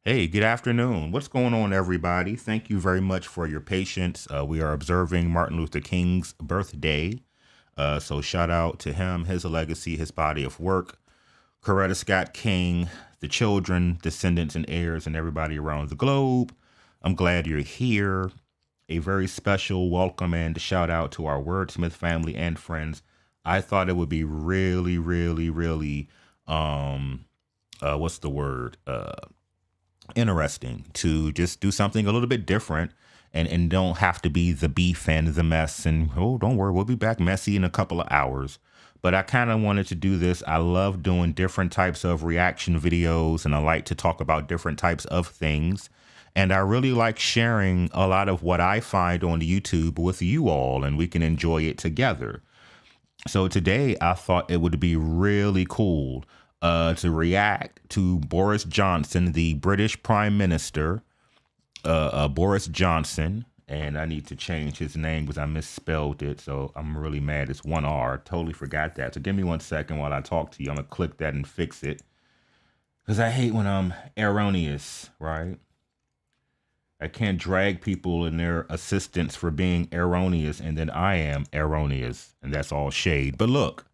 Hey, good afternoon. What's going on, everybody? Thank you very much for your patience. We are observing Martin Luther King's birthday. So, shout out to him, his legacy, his body of work. Coretta Scott King, the children, descendants, and heirs, and everybody around the globe. I'm glad you're here. A very special welcome and shout out to our Wordsmith family and friends. I thought it would be really, what's the word? Interesting to just do something a little bit different and don't have to be the beef and the mess and oh, don't worry, we'll be back messy in a couple of hours. But I kind of wanted to do this. I love doing different types of reaction videos and I like to talk about different types of things. And I really like sharing a lot of what I find on YouTube with you all, and we can enjoy it together. So today I thought it would be really cool to react to Boris Johnson, the British Prime Minister, Boris Johnson. And I need to change his name because I misspelled it. So I'm really mad. It's one R. Totally forgot that. So give me 1 second while I talk to you. I'm going to click that and fix it. Because I hate when I'm erroneous, right? I can't drag people and their assistants for being erroneous, and then I am erroneous, and that's all shade. But look,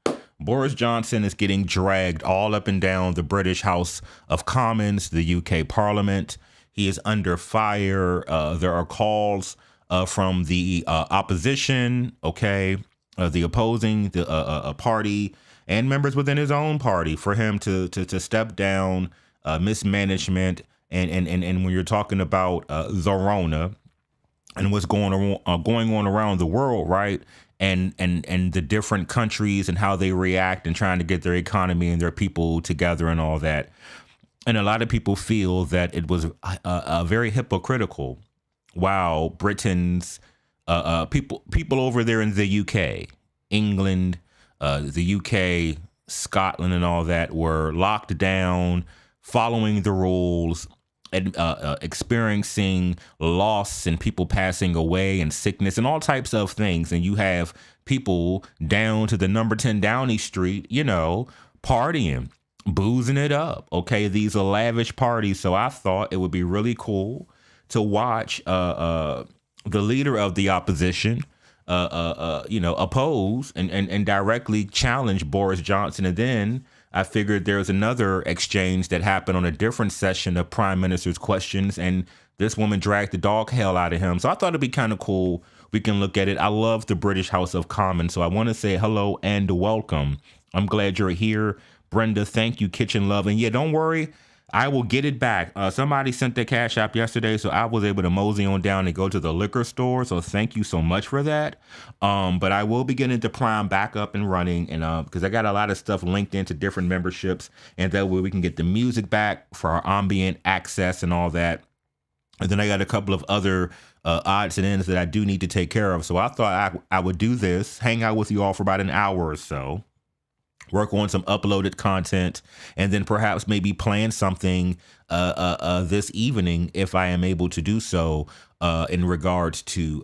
Boris Johnson is getting dragged all up and down the British House of Commons, the UK Parliament. He is under fire. There are calls from the opposition, okay, the opposing party, and members within his own party for him to step down, mismanagement. And when you're talking about the Rona and what's going on around the world, right? And the different countries and how they react and trying to get their economy and their people together and all that. And a lot of people feel that it was very hypocritical. While Britain's people over there in the UK, England, the UK, Scotland, and all that were locked down, following the rules, and experiencing loss and people passing away and sickness and all types of things. And you have people down to the number 10 Downing Street, partying, boozing it up. Okay, these are lavish parties. So I thought it would be really cool to watch the leader of the opposition, oppose and directly challenge Boris Johnson. And then I figured there's another exchange that happened on a different session of Prime Minister's questions, and this woman dragged the dog hell out of him. So I thought it'd be kind of cool. We can look at it. I love the British House of Commons, so I want to say hello and welcome. I'm glad you're here. Brenda, thank you, Kitchen Love. And yeah, don't worry, I will get it back. Somebody sent their Cash App yesterday, so I was able to mosey on down and go to the liquor store. So thank you so much for that. But I will be getting the Prime back up and running, and because I got a lot of stuff linked into different memberships, and that way we can get the music back for our ambient access and all that. And then I got a couple of other odds and ends that I do need to take care of. So I thought I would do this, hang out with you all for about an hour or so, work on some uploaded content, and then perhaps maybe plan something this evening if I am able to do so in regards to,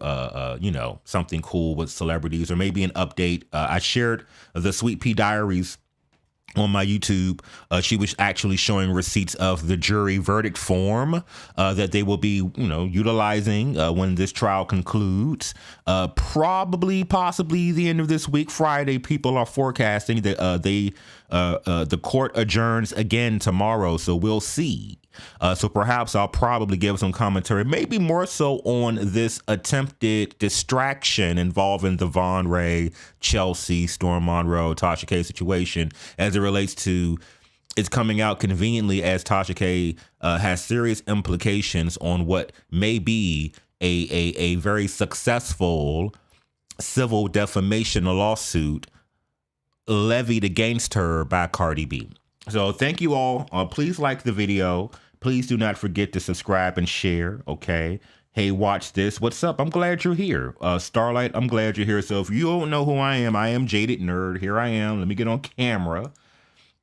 something cool with celebrities, or maybe an update. I shared the Sweet Pea Diaries on my YouTube. She was actually showing receipts of the jury verdict form that they will be, utilizing when this trial concludes. Possibly the end of this week, Friday. People are forecasting that the court adjourns again tomorrow, so we'll see. So perhaps I'll probably give some commentary, maybe more so on this attempted distraction involving the Von Ray, Chelsea, Storm Monroe, Tasha K situation as it relates to it's coming out conveniently as Tasha K has serious implications on what may be a very successful civil defamation lawsuit levied against her by Cardi B. So thank you all. Please like the video. Please do not forget to subscribe and share, okay? Hey, watch this. What's up? I'm glad you're here. Starlight, I'm glad you're here. So if you don't know who I am Jaded Nerd. Here I am. Let me get on camera.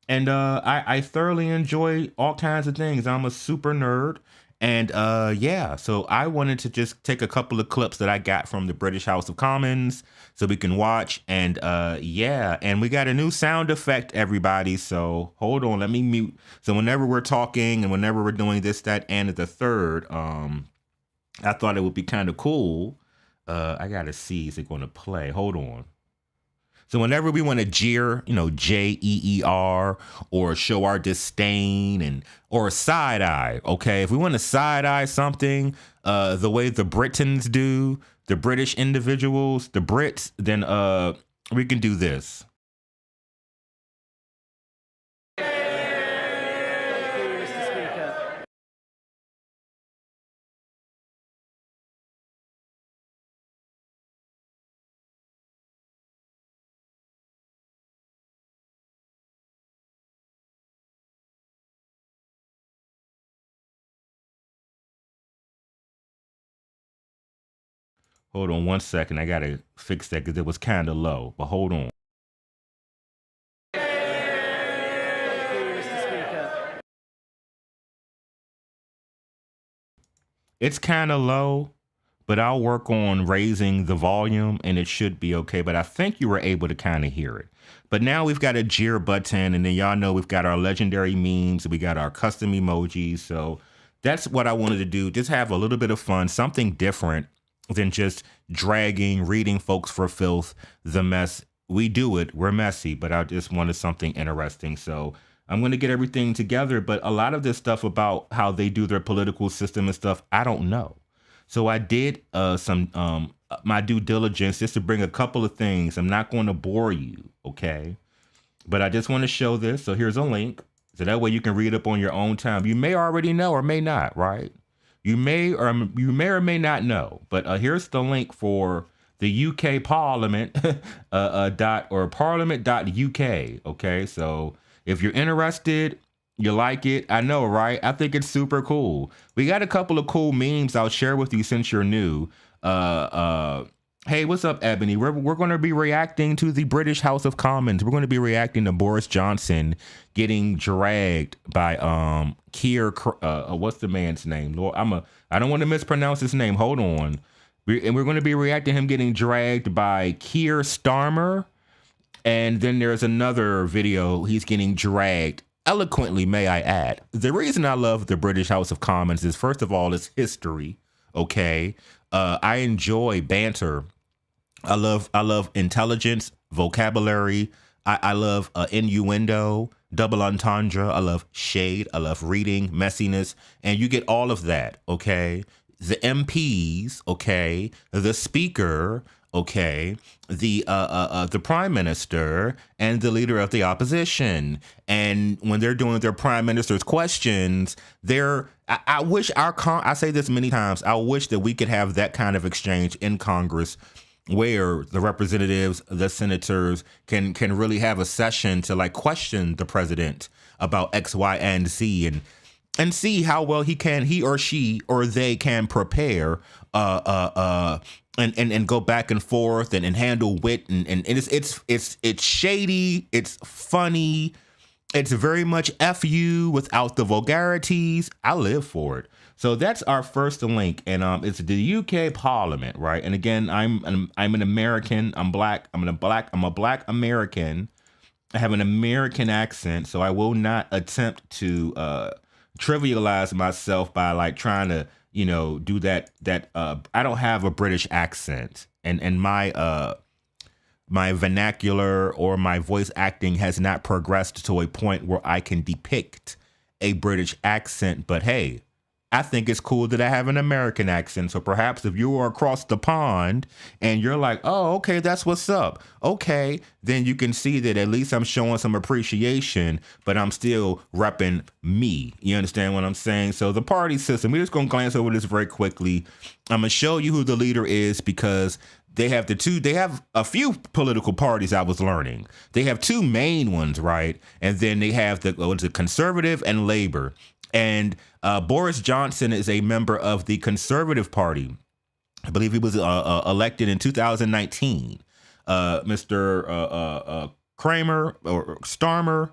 And I thoroughly enjoy all kinds of things. I'm a super nerd. And yeah, so I wanted to just take a couple of clips that I got from the British House of Commons so we can watch. And yeah, and we got a new sound effect, everybody. So hold on, let me mute. So whenever we're talking and whenever we're doing this, that, and the third, I thought it would be kind of cool. I gotta see, is it gonna play? Hold on. So whenever we want to jeer, JEER, or show our disdain and or side eye, okay? If we want to side eye something, the way the Britons do, the British individuals, the Brits, then we can do this. Hold on one second. I gotta fix that because it was kind of low. But hold on. It's kind of low, but I'll work on raising the volume and it should be okay. But I think you were able to kind of hear it. But now we've got a jeer button, and then y'all know we've got our legendary memes, we got our custom emojis. So that's what I wanted to do. Just have a little bit of fun, something different than just dragging, reading folks for filth, the mess. We do it, we're messy, but I just wanted something interesting. So I'm going to get everything together. But a lot of this stuff about how they do their political system and stuff, I don't know. So I did some my due diligence just to bring a couple of things. I'm not going to bore you, okay? But I just want to show this. So here's a link. So that way you can read up on your own time. You may already know or may not, right? You may or may not know. But here's the link for the UK Parliament parliament.uk. Okay, so if you're interested, you like it, I know, right? I think it's super cool. We got a couple of cool memes I'll share with you since you're new. Hey, what's up, Ebony? We're going to be reacting to the British House of Commons. We're going to be reacting to Boris Johnson getting dragged by Keir. What's the man's name? Lord, I don't want to mispronounce his name. Hold on. We're going to be reacting to him getting dragged by Keir Starmer. And then there's another video. He's getting dragged eloquently, may I add. The reason I love the British House of Commons is, first of all, it's history. Okay. I enjoy banter. I love intelligence, vocabulary. I love innuendo, double entendre. I love shade. I love reading, messiness. And you get all of that. Okay. The MPs. Okay. The speaker. Okay, the prime minister and the leader of the opposition, and when they're doing their prime minister's questions, I wish I say this many times. I wish that we could have that kind of exchange in Congress, where the representatives, the senators can really have a session to like question the president about X, Y, and Z, and see how well he or she or they can prepare and go back and forth and handle wit and it's shady, it's funny, it's very much FU without the vulgarities. I live for it. So that's our first link, and it's the UK Parliament, right? And again, I'm an American. I'm black. I'm a black American. I have an American accent, so I will not attempt to trivialize myself by like trying to do that I don't have a British accent, and my my vernacular or my voice acting has not progressed to a point where I can depict a British accent. But hey, I think it's cool that I have an American accent. So perhaps if you are across the pond and you're like, oh, okay, that's what's up. Okay, then you can see that at least I'm showing some appreciation, but I'm still repping me. You understand what I'm saying? So the party system, we're just going to glance over this very quickly. I'm going to show you who the leader is because they have a few political parties. I was learning. They have two main ones, right? And then they have the Conservative and Labor. And Boris Johnson is a member of the Conservative Party. I believe he was elected in 2019. Mr. Kramer or Starmer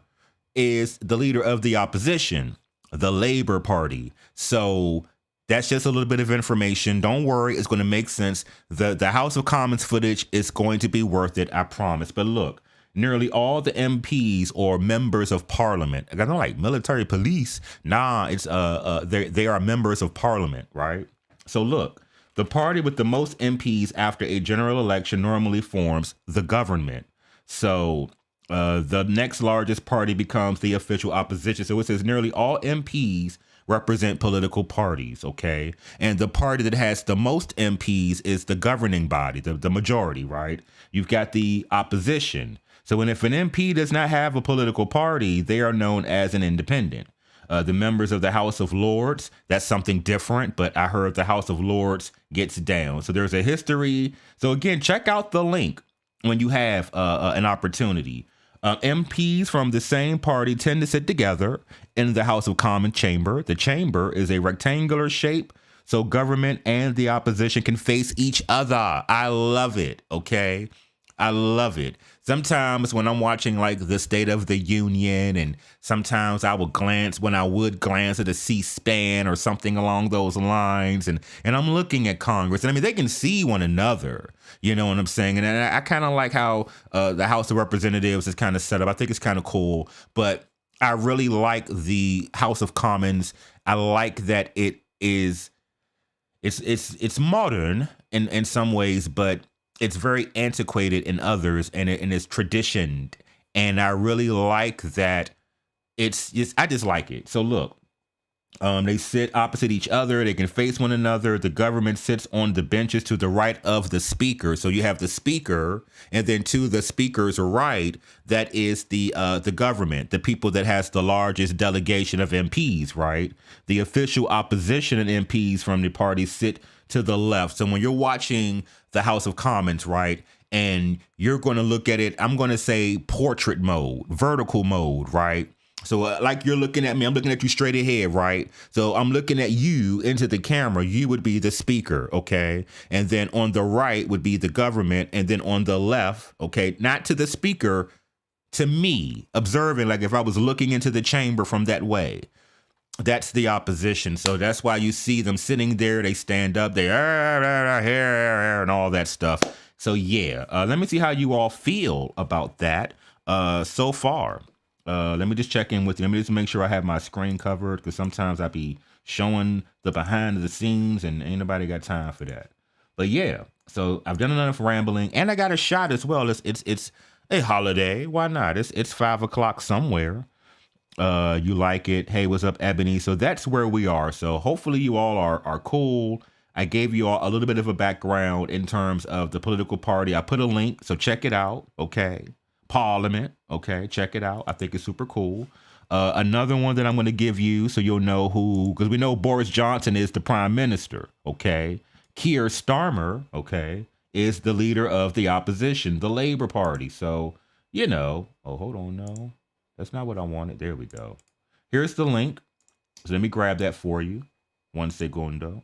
is the leader of the opposition, the Labor Party. So That's just a little bit of information. Don't worry, it's going to make sense. The House of Commons footage is going to be worth it, I promise. But look, nearly all the MPs or members of parliament, I don't like military police. Nah, it's they are members of parliament, right? So look, the party with the most MPs after a general election normally forms the government. So the next largest party becomes the official opposition. So it says nearly all MPs represent political parties, okay? And the party that has the most MPs is the governing body, the majority, right? You've got the opposition. So if an MP does not have a political party, they are known as an independent. The members of the House of Lords, that's something different, but I heard the House of Lords gets down. So there's a history. So again, check out the link when you have an opportunity. MPs from the same party tend to sit together in the House of Commons chamber. The chamber is a rectangular shape, so government and the opposition can face each other. I love it, okay? I love it. Sometimes when I'm watching like the State of the Union, and sometimes I would glance at a C-SPAN or something along those lines, and I'm looking at Congress, and I mean, they can see one another, you know what I'm saying? And I kind of like how the House of Representatives is kind of set up. I think it's kind of cool, but I really like the House of Commons. I like that it's modern in some ways, but it's very antiquated in others, and it's traditioned. And I really like that. I just like it. So look, they sit opposite each other. They can face one another. The government sits on the benches to the right of the speaker. So you have the speaker, and then to the speaker's right, that is the government, the people that has the largest delegation of MPs, right? The official opposition and MPs from the party sit to the left. So when you're watching the House of Commons, right, and you're going to look at it, I'm going to say portrait mode, vertical mode, right? So like you're looking at me, I'm looking at you straight ahead, right? So I'm looking at you into the camera. You would be the speaker, okay? And then on the right would be the government. And then on the left, okay, not to the speaker, to me, observing, like if I was looking into the chamber from that way. That's the opposition. So that's why you see them sitting there. They stand up, they and all that stuff. So yeah, let me see how you all feel about that so far. Let me just check in with you. Let me just make sure I have my screen covered, because sometimes I be showing the behind the scenes and ain't nobody got time for that. But yeah, so I've done enough rambling, and I got a shot as well. It's a holiday. Why not? It's 5 o'clock somewhere. You like it. Hey, what's up, Ebony? So that's where we are. So hopefully you all are cool. I gave you all a little bit of a background in terms of the political party. I put a link, so check it out. Okay. Parliament. Okay. Check it out. I think it's super cool. Another one that I'm going to give you so you'll know who, because we know Boris Johnson is the prime minister. Okay. Keir Starmer, okay, is the leader of the opposition, the Labour Party. So, you know, oh, hold on. No. That's not what I wanted. There we go. Here's the link. So let me grab that for you. 1 segundo.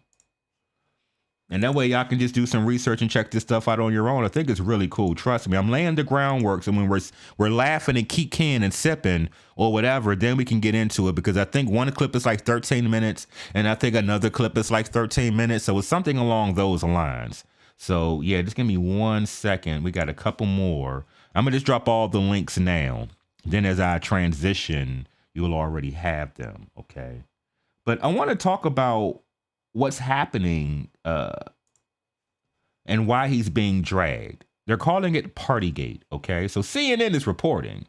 And that way y'all can just do some research and check this stuff out on your own. I think it's really cool. Trust me. I'm laying the groundwork. So when we're laughing and kicking and sipping or whatever, then we can get into it, because I think one clip is like 13 minutes and I think another clip is like 13 minutes. So it's something along those lines. So yeah, just give me 1 second. We got a couple more. I'm going to just drop all the links now. Then as I transition, you'll already have them, okay? But I want to talk about what's happening and why he's being dragged. They're calling it Partygate, okay? So CNN is reporting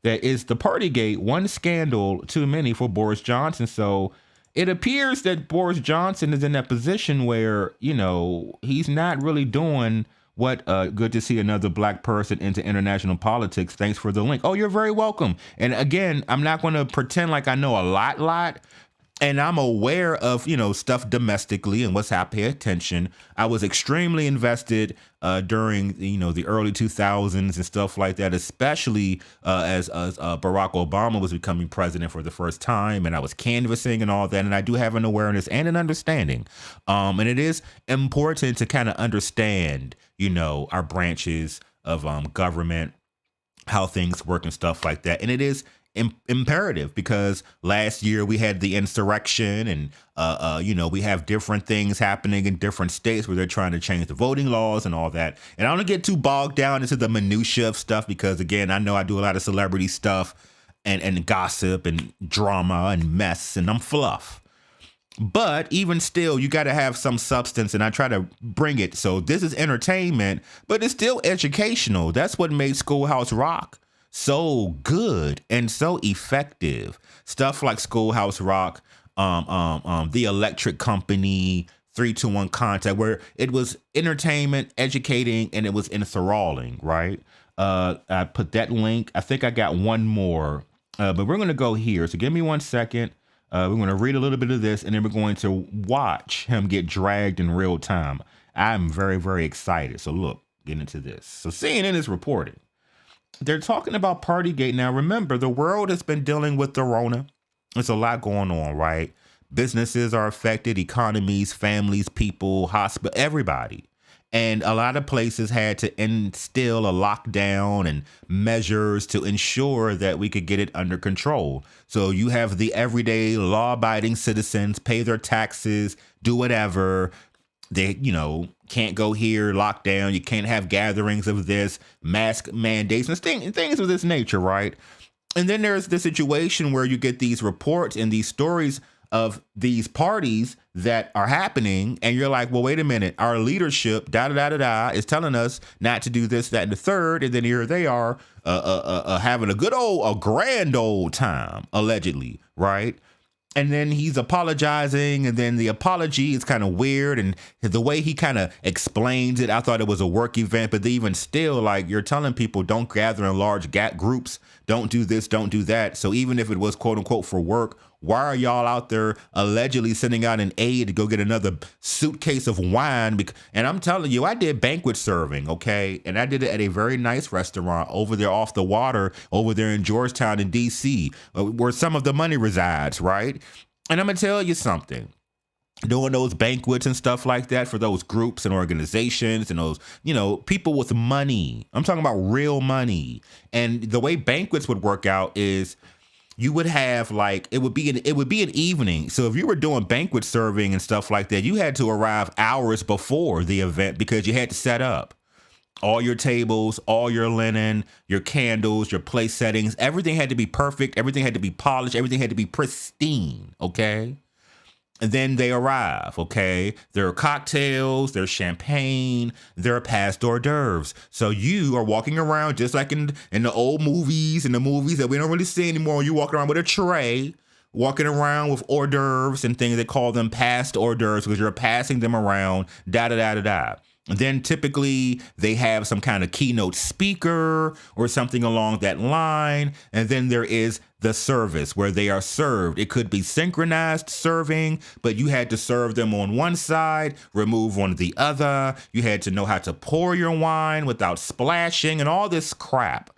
that it's the Partygate, one scandal too many for Boris Johnson. So it appears that Boris Johnson is in that position where, you know, he's not really doing what good to see another black person into international politics. Thanks for the link. Oh, you're very welcome. And again, I'm not going to pretend like I know a lot. And I'm aware of, you know, stuff domestically and what's happening. Pay attention. I was extremely invested during, you know, the early 2000s and stuff like that, especially as Barack Obama was becoming president for the first time. And I was canvassing and all that. And I do have an awareness and an understanding. And it is important to kind of understand, you know, our branches of government, how things work and stuff like that. And it is imperative because last year we had the insurrection and we have different things happening in different states where they're trying to change the voting laws and all that. And I don't get too bogged down into the minutia of stuff because again, I know I do a lot of celebrity stuff and gossip and drama and mess and I'm fluff. But even still, you got to have some substance, and I try to bring it. So this is entertainment, but it's still educational. That's what made Schoolhouse Rock so good and so effective. Stuff like Schoolhouse Rock, The Electric Company, 3-2-1 Contact, where it was entertainment, educating, and it was enthralling, right? I put that link. I think I got one more, but we're going to go here. So give me 1 second. We're going to read a little bit of this, and then we're going to watch him get dragged in real time. I'm very, very excited. So look, get into this. So CNN is reporting. They're talking about Partygate. Now, remember, the world has been dealing with the Rona. There's a lot going on, right? Businesses are affected, economies, families, people, hospital, everybody. And a lot of places had to instill a lockdown and measures to ensure that we could get it under control. So you have the everyday law-abiding citizens pay their taxes, do whatever. They, can't go here, lockdown. You can't have gatherings of this, mask mandates, and things of this nature, right? And then there's the situation where you get these reports and these stories of these parties that are happening, and you're like, well, wait a minute, our leadership, is telling us not to do this, that, and the third, and then here they are having a grand old time, allegedly, right? And then he's apologizing, and then the apology is kind of weird, and the way he kind of explains it, I thought it was a work event, but even still, like, you're telling people don't gather in large groups, don't do this, don't do that. So even if it was quote unquote for work, why are y'all out there allegedly sending out an aide to go get another suitcase of wine? And I'm telling you, I did banquet serving, okay? And I did it at a very nice restaurant over there off the water, over there in Georgetown in D.C., where some of the money resides, right? And I'm going to tell you something. Doing those banquets and stuff like that for those groups and organizations and those, people with money. I'm talking about real money. And the way banquets would work out is you would have it would be an evening. So if you were doing banquet serving and stuff like that, you had to arrive hours before the event because you had to set up all your tables, all your linen, your candles, your place settings. Everything had to be perfect. Everything had to be polished. Everything had to be pristine. Okay. And then they arrive, okay? There are cocktails, there's champagne, there are past hors d'oeuvres. So you are walking around just like in the old movies, in the movies that we don't really see anymore. You walk around with a tray, walking around with hors d'oeuvres and things. They call them past hors d'oeuvres because you're passing them around, da-da-da-da-da. And then typically they have some kind of keynote speaker or something along that line. And then there is the service where they are served. It could be synchronized serving, but you had to serve them on one side, remove on the other. You had to know how to pour your wine without splashing and all this crap.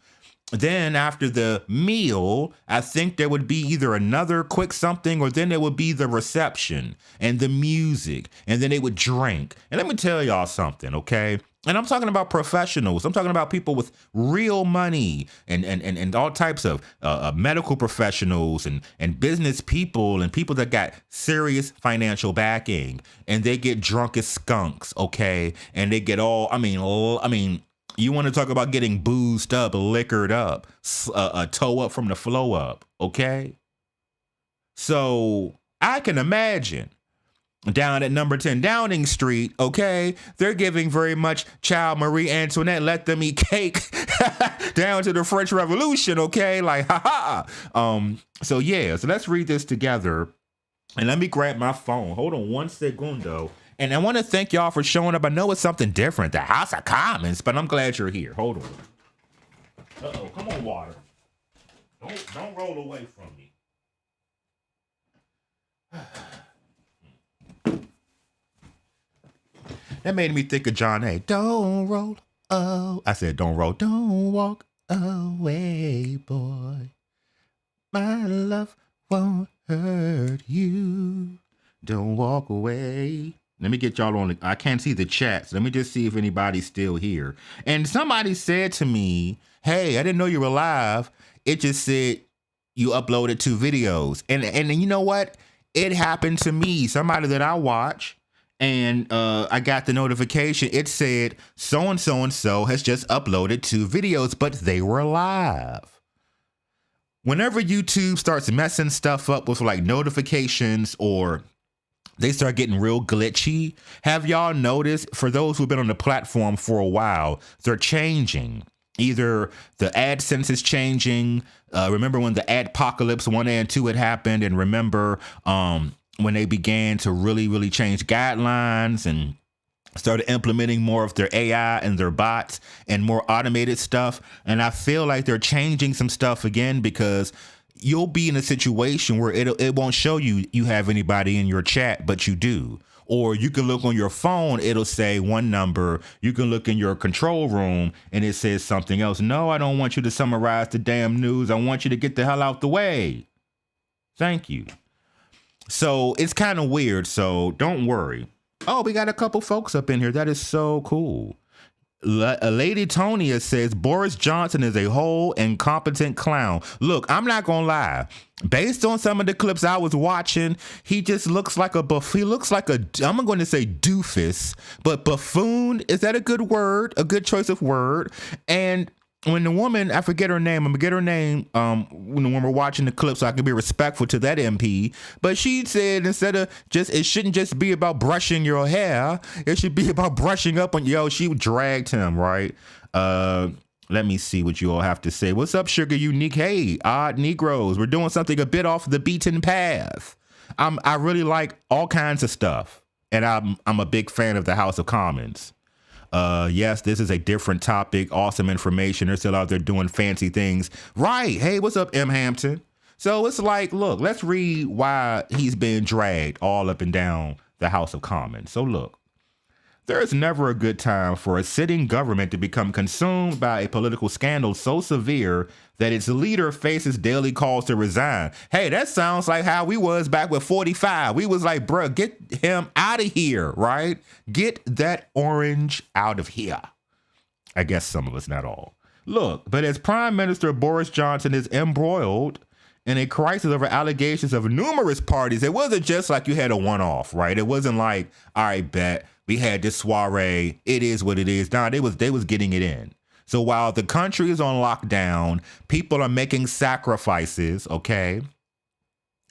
Then after the meal, I think there would be either another quick something or then there would be the reception and the music and then they would drink. And let me tell y'all something, okay? And I'm talking about professionals. I'm talking about people with real money and all types of medical professionals and business people and people that got serious financial backing. And they get drunk as skunks, okay? And they get you want to talk about getting boozed up, liquored up, a toe up from the flow up, okay? So I can imagine down at number 10 Downing Street, okay, they're giving very much Child Marie Antoinette, let them eat cake down to the French Revolution, okay? Like, So let's read this together. And let me grab my phone. Hold on one segundo. And I want to thank y'all for showing up. I know it's something different, the House of Commons, but I'm glad you're here. Hold on. Uh-oh, come on, water. Don't roll away from me. That made me think of John A. Don't roll. Oh, I said don't roll. Don't walk away, boy. My love won't hurt you. Don't walk away. Let me get y'all on. I can't see the chats. Let me just see if anybody's still here. And somebody said to me, hey, I didn't know you were live. It just said you uploaded 2 videos. And you know what? It happened to me. Somebody that I watch, and I got the notification. It said so and so and so has just uploaded 2 videos, but they were live. Whenever YouTube starts messing stuff up with like notifications, or they start getting real glitchy, have y'all noticed, for those who've been on the platform for a while, they're changing. Either the AdSense is changing. Remember when the Adpocalypse 1 and 2 had happened, and remember when they began to really change guidelines and started implementing more of their AI and their bots and more automated stuff. And I feel like they're changing some stuff again, because you'll be in a situation where it won't show you have anybody in your chat, but you do. Or you can look on your phone, it'll say one number. You can look in your control room and it says something else. No, I don't want you to summarize the damn news. I want you to get the hell out the way. Thank you. So it's kind of weird, so don't worry. Oh, we got a couple folks up in here. That is so cool. Lady Tonia says Boris Johnson is a whole incompetent clown. Look, I'm not gonna lie. Based on some of the clips I was watching, he just looks like he looks like I'm going to say doofus, but buffoon, is that a good word? A good choice of word? And when the woman, I forget her name, I'm gonna get her name when we're watching the clip so I can be respectful to that MP, but she said instead of it shouldn't just be about brushing your hair, it should be about brushing up on, she dragged him, right? Let me see what you all have to say. What's up, Sugar Unique? Hey, Odd Negroes, we're doing something a bit off the beaten path. I really like all kinds of stuff, and I'm a big fan of the House of Commons. Yes, this is a different topic. Awesome information. They're still out there doing fancy things. Right. Hey, what's up, M. Hampton? So it's like, look, let's read why he's been dragged all up and down the House of Commons. So look, there is never a good time for a sitting government to become consumed by a political scandal so severe that its leader faces daily calls to resign. Hey, that sounds like how we was back with 45. We was like, bruh, get him out of here, right? Get that orange out of here. I guess some of us, not all. Look, but as Prime Minister Boris Johnson is embroiled in a crisis over allegations of numerous parties, it wasn't just like you had a one-off, right? It wasn't like, all right, bet, we had this soiree, it is what it is. Nah, they was getting it in. So while the country is on lockdown, people are making sacrifices, okay?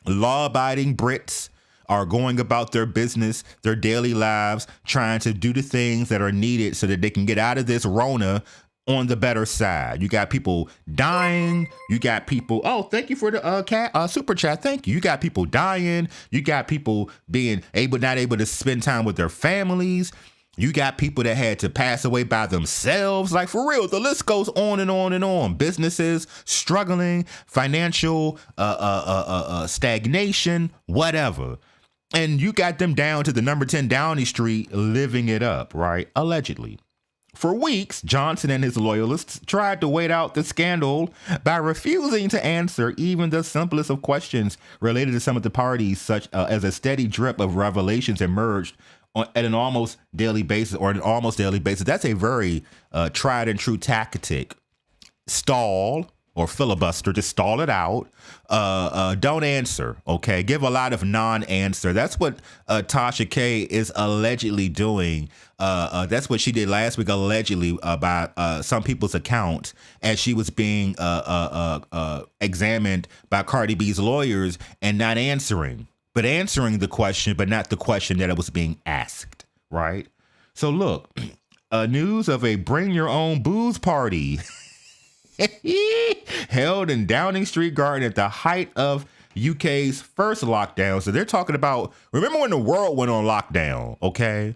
Law-abiding Brits are going about their business, their daily lives, trying to do the things that are needed so that they can get out of this Rona on the better side. You got people dying. You got people, oh, thank you for the super chat. Thank you. You got people dying. You got people being not able to spend time with their families. You got people that had to pass away by themselves. Like, for real, the list goes on and on and on. Businesses struggling, financial stagnation, whatever. And you got them down to the number 10 Downing Street living it up, right? Allegedly. For weeks, Johnson and his loyalists tried to wait out the scandal by refusing to answer even the simplest of questions related to some of the parties, such as a steady drip of revelations emerged at an almost daily basis. That's a very tried and true tactic. Stall or filibuster, just stall it out. Don't answer, okay? Give a lot of non-answer. That's what Tasha K is allegedly doing. That's what she did last week, allegedly, by some people's accounts, as she was being examined by Cardi B's lawyers and not answering, but answering the question, but not the question that it was being asked, right? So look, news of a bring your own booze party held in Downing Street Garden at the height of UK's first lockdown. So they're talking about, remember when the world went on lockdown, okay?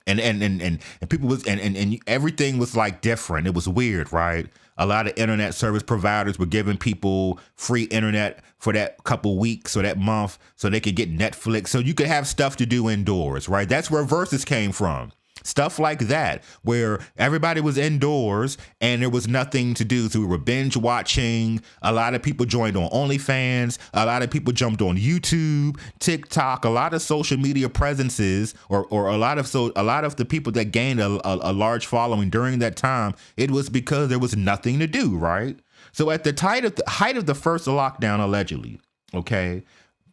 And people was and everything was like different. It was weird, right? A lot of internet service providers were giving people free internet for that couple weeks or that month so they could get Netflix, so you could have stuff to do indoors, right? That's where Versus came from. Stuff like that, where everybody was indoors and there was nothing to do. So we were binge watching. A lot of people joined on OnlyFans. A lot of people jumped on YouTube, TikTok, a lot of social media presences, or a lot of the people that gained a large following during that time. It was because there was nothing to do, right? So at the height of the first lockdown, allegedly, okay,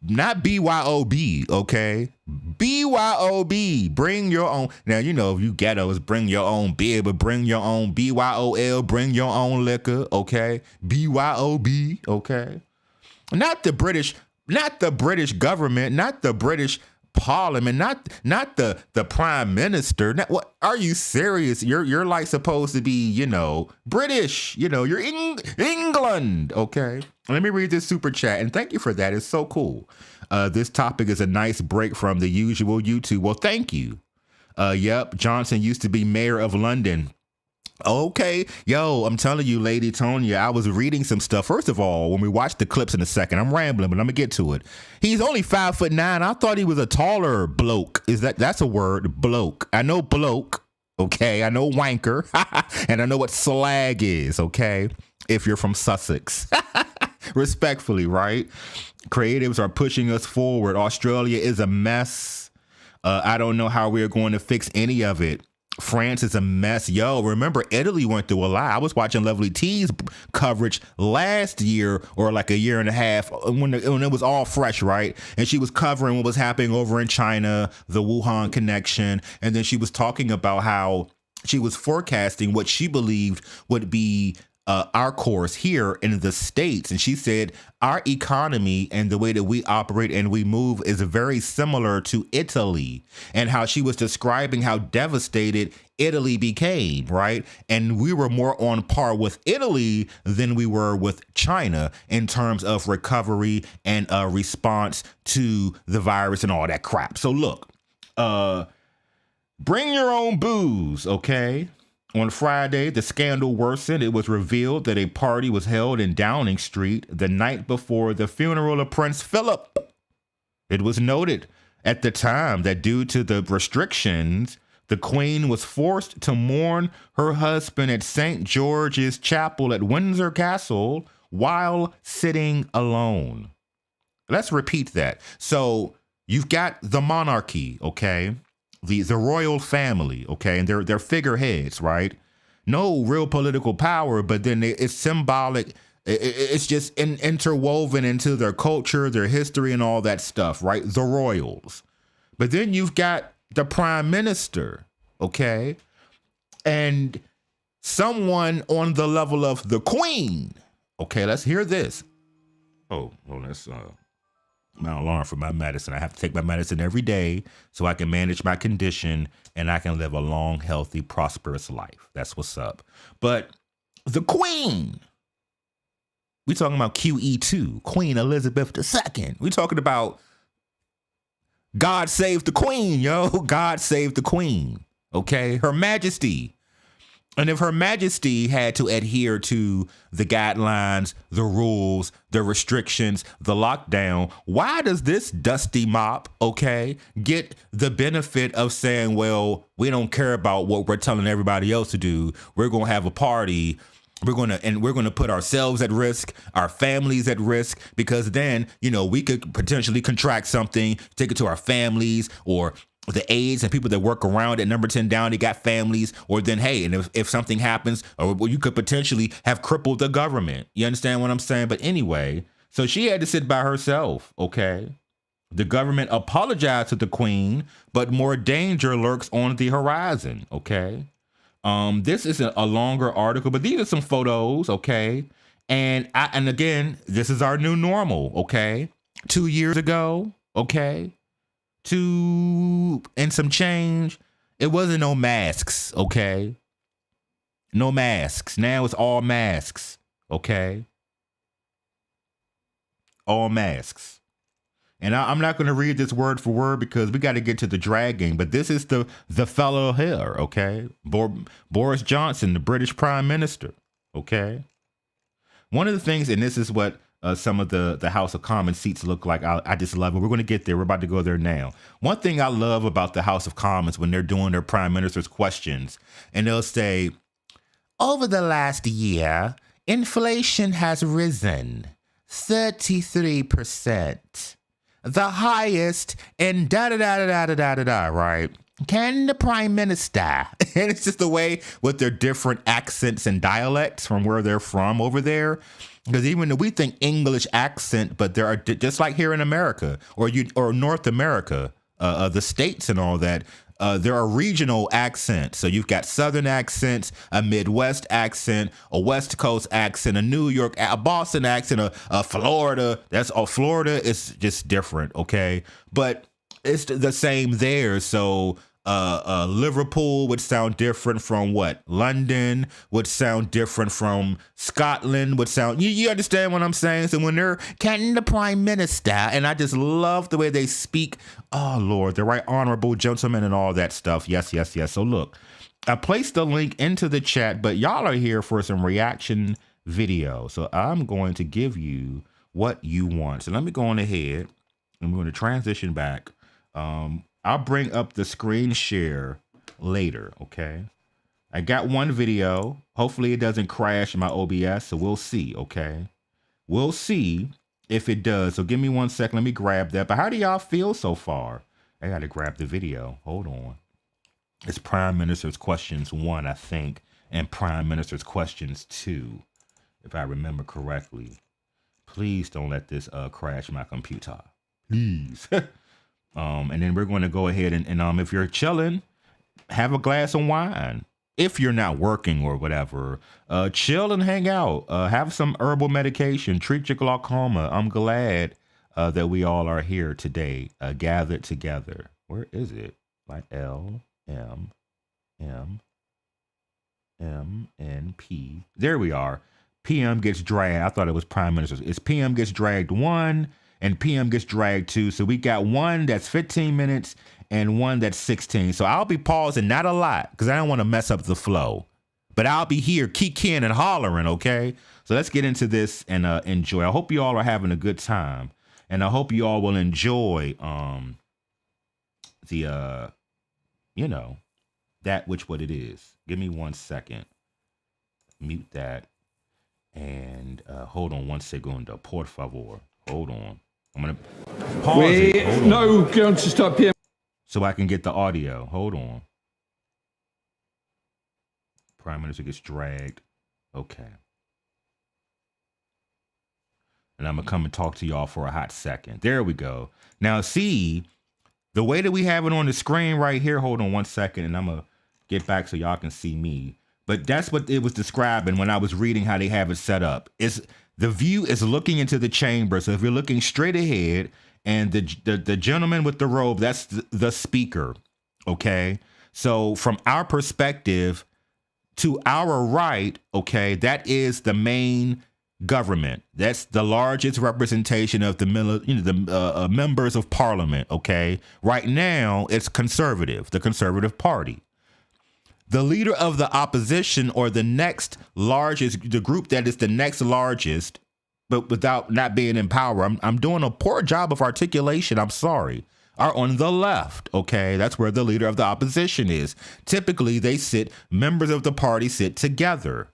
not BYOB, okay, BYOB, bring your own. Now, you know, if you ghettos, bring your own beer, but bring your own BYOL, bring your own liquor, okay, BYOB, okay. Not the British government, not the British Parliament, not the Prime Minister. What, are you serious? You're like supposed to be, you know, British. You know, you're England. Okay. Let me read this super chat, and thank you for that. It's so cool. This topic is a nice break from the usual YouTube. Well, thank you. Yep, Johnson used to be mayor of London. Okay, yo, I'm telling you, Lady Tonya, I was reading some stuff. First of all, when we watch the clips in a second, I'm rambling, but I'm gonna get to it. He's only 5'9". I thought he was a taller bloke. That's a word, bloke? I know bloke, okay. I know wanker, and I know what slag is, okay. If you're from Sussex, respectfully, right? Creatives are pushing us forward. Australia is a mess. I don't know how we're going to fix any of it. France is a mess. Yo, remember Italy went through a lot. I was watching Lovely T's coverage last year or like a year and a half when it was all fresh, right? And she was covering what was happening over in China, the Wuhan connection. And then she was talking about how she was forecasting what she believed would be our course here in the States. And she said our economy and the way that we operate and we move is very similar to Italy, and how she was describing how devastated Italy became, right? And we were more on par with Italy than we were with China in terms of recovery and response to the virus and all that crap. So look, bring your own booze, okay? On Friday, the scandal worsened. It was revealed that a party was held in Downing Street the night before the funeral of Prince Philip. It was noted at the time that due to the restrictions, the Queen was forced to mourn her husband at St. George's Chapel at Windsor Castle while sitting alone. Let's repeat that. So you've got the monarchy, okay? The royal family, okay, and they're figureheads, right? No real political power, but then it's symbolic. It's just interwoven into their culture, their history, and all that stuff, right? The royals. But then you've got the prime minister, okay, and someone on the level of the queen. Okay, let's hear this. Oh, well, that's my alarm for my medicine. I have to take my medicine every day so I can manage my condition and I can live a long, healthy, prosperous life. That's what's up. But the Queen, we talking about QE2, Queen Elizabeth II. We talking about God save the Queen, yo. God save the Queen. Okay, Her Majesty. And if Her Majesty had to adhere to the guidelines, the rules, the restrictions, the lockdown, why does this dusty mop, okay, get the benefit of saying, well, we don't care about what we're telling everybody else to do. We're going to have a party. We're going to put ourselves at risk, our families at risk, because then, you know, we could potentially contract something, take it to our families, or the aides and people that work around at number 10 down, they got families, or then, hey, and if something happens, or well, you could potentially have crippled the government. You understand what I'm saying? But anyway, so she had to sit by herself, okay? The government apologized to the Queen, but more danger lurks on the horizon, okay? This is a longer article, but these are some photos, okay? And again, this is our new normal, okay? 2 years ago, okay? And some change, it wasn't no masks, okay? No masks. Now it's all masks, okay? All masks. And I'm not going to read this word for word because we got to get to the dragging, but this is the fellow here, okay? Boris Johnson, the British Prime Minister, okay? One of the things, and this is what some of the House of Commons seats look like. I just love it. We're going to get there. We're about to go there now. One thing I love about the House of Commons when they're doing their prime minister's questions, and they'll say, over the last year, inflation has risen 33%, the highest in da-da-da-da-da-da-da-da, right? can the prime minister? And it's just the way with their different accents and dialects from where they're from over there. Because even though we think English accent, but there are just like here in America or North America, the states and all that, there are regional accents. So you've got Southern accents, a Midwest accent, a West Coast accent, a New York, a Boston accent, a Florida. That's all. Florida is just different, okay? But it's the same there. So Liverpool would sound different from what? London would sound different from Scotland would sound. You understand what I'm saying? So when they're can the prime minister, and I just love the way they speak. Oh Lord, the right honorable gentleman and all that stuff. Yes, yes, yes. So look, I placed the link into the chat, but y'all are here for some reaction video. So I'm going to give you what you want. So let me go on ahead and we're going to transition back. I'll bring up the screen share later, okay? I got one video. Hopefully it doesn't crash my OBS, so we'll see, okay? We'll see if it does. So give me 1 second. Let me grab that. But how do y'all feel so far? I got to grab the video. Hold on. It's Prime Minister's Questions 1, I think, and Prime Minister's Questions 2, if I remember correctly. Please don't let this crash my computer. Please. And then we're going to go ahead and if you're chilling, have a glass of wine. If you're not working or whatever, chill and hang out. Have some herbal medication. Treat your glaucoma. I'm glad that we all are here today, gathered together. Where is it? Like LMMNP. There we are. PM gets dragged. I thought it was Prime Minister. It's PM gets dragged 1. And PM gets dragged 2. So we got one that's 15 minutes and one that's 16. So I'll be pausing, not a lot, because I don't want to mess up the flow. But I'll be here kicking and hollering, okay? So let's get into this and enjoy. I hope you all are having a good time. And I hope you all will enjoy that which what it is. Give me 1 second. Mute that. And hold on 1 segundo. Por favor. Hold on. I'm going to pause it. No, going to stop here. So I can get the audio. Hold on. Prime Minister gets dragged. Okay. And I'm going to come and talk to y'all for a hot second. There we go. Now, see, the way that we have it on the screen right here. Hold on 1 second, and I'm going to get back so y'all can see me. But that's what it was describing when I was reading how they have it set up. The view is looking into the chamber. So if you're looking straight ahead and the gentleman with the robe, that's the speaker. Okay. So from our perspective to our right, okay, that is the main government. That's the largest representation of the members of parliament. Okay. Right now it's conservative, the Conservative Party. The leader of the opposition or the next largest, the group that is the next largest, but without not being in power, I'm doing a poor job of articulation, I'm sorry, are on the left, okay? That's where the leader of the opposition is. Typically, members of the party sit together.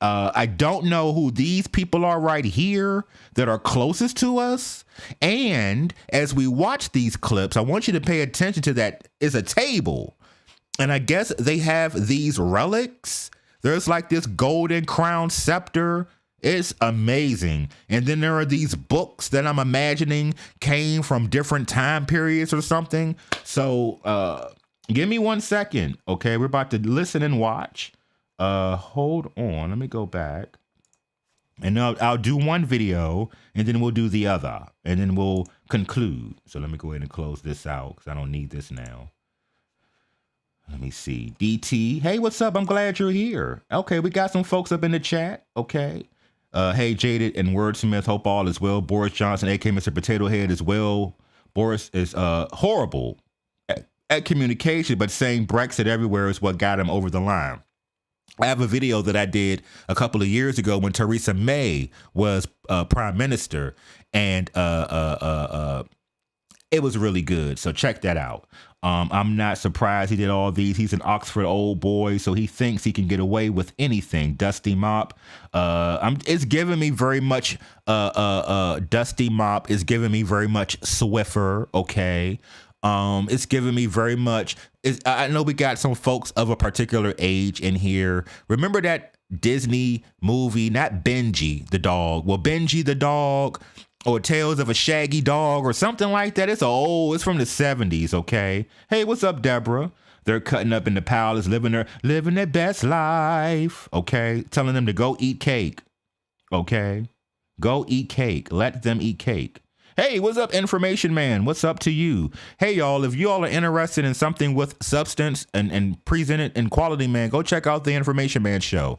I don't know who these people are right here that are closest to us. And as we watch these clips, I want you to pay attention to that. It's a table. And I guess they have these relics. There's like this golden crown scepter. It's amazing. And then there are these books that I'm imagining came from different time periods or something. So give me 1 second. Okay, we're about to listen and watch. Hold on. Let me go back. And I'll do one video and then we'll do the other. And then we'll conclude. So let me go ahead and close this out because I don't need this now. Let me see. DT. Hey, what's up? I'm glad you're here. Okay, we got some folks up in the chat. Okay. Hey, Jaded and Wordsmith. Hope all is well. Boris Johnson, aka Mr. Potato Head, as well. Boris is horrible at communication, but saying Brexit everywhere is what got him over the line. I have a video that I did a couple of years ago when Theresa May was prime minister, and it was really good. So check that out. I'm not surprised he did all these. He's an Oxford old boy, so he thinks he can get away with anything. Dusty Mop. It's giving me very much Dusty Mop is giving me very much Swiffer, okay? It's giving me very much. I know we got some folks of a particular age in here. Remember that Disney movie, not Benji the dog. Well, Benji the dog, or Tales of a Shaggy Dog, or something like that. It's from the 70s. Okay. Hey, what's up, Deborah? They're cutting up in the palace, living their best life. Okay, telling them to go eat cake. Okay, go eat cake. Let them eat cake. Hey, what's up, Information Man? What's up to you? Hey, y'all, if y'all are interested in something with substance and presented in quality, man, go check out the Information Man show.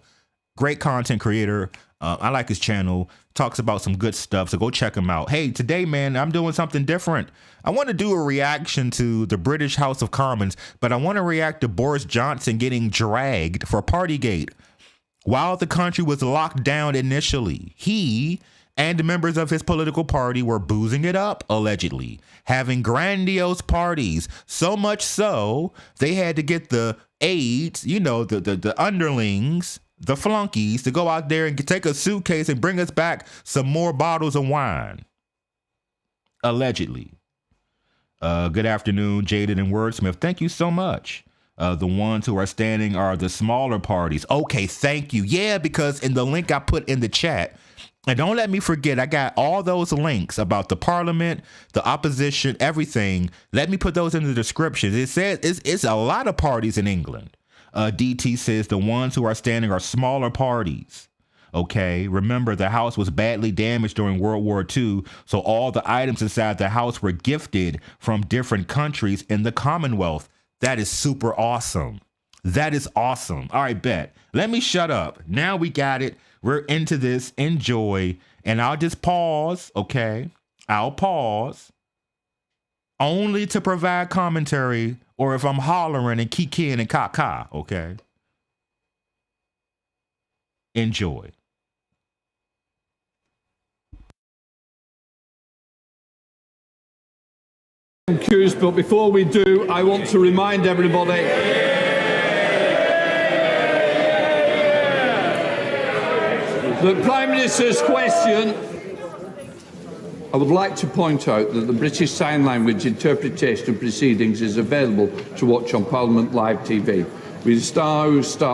Great content creator. I like his channel. Talks about some good stuff, so go check him out. Hey, today, man, I'm doing something different. I want to do a reaction to the British House of Commons, but I want to react to Boris Johnson getting dragged for Partygate. While the country was locked down initially, he and members of his political party were boozing it up, allegedly, having grandiose parties, so much so they had to get the aides, the underlings, the flunkies, to go out there and take a suitcase and bring us back some more bottles of wine. Allegedly. Good afternoon, Jaded and Wordsmith. Thank you so much. The ones who are standing are the smaller parties. Okay, thank you. Yeah, because in the link I put in the chat, and don't let me forget, I got all those links about the parliament, the opposition, everything. Let me put those in the description. It says it's a lot of parties in England. DT says the ones who are standing are smaller parties. Okay, remember the house was badly damaged during World War II, so all the items inside the house were gifted from different countries in the Commonwealth. That is super awesome. That is awesome. All right, bet. Let me shut up. Now we got it. We're into this. Enjoy. And I'll just pause, okay? I'll pause only to provide commentary or if I'm hollering and kikiing and ka-ka, okay? Enjoy. Cues, but before we do, I want to remind everybody the Prime Minister's question. I would like to point out that the British Sign Language interpretation of proceedings is available to watch on Parliament Live TV. We start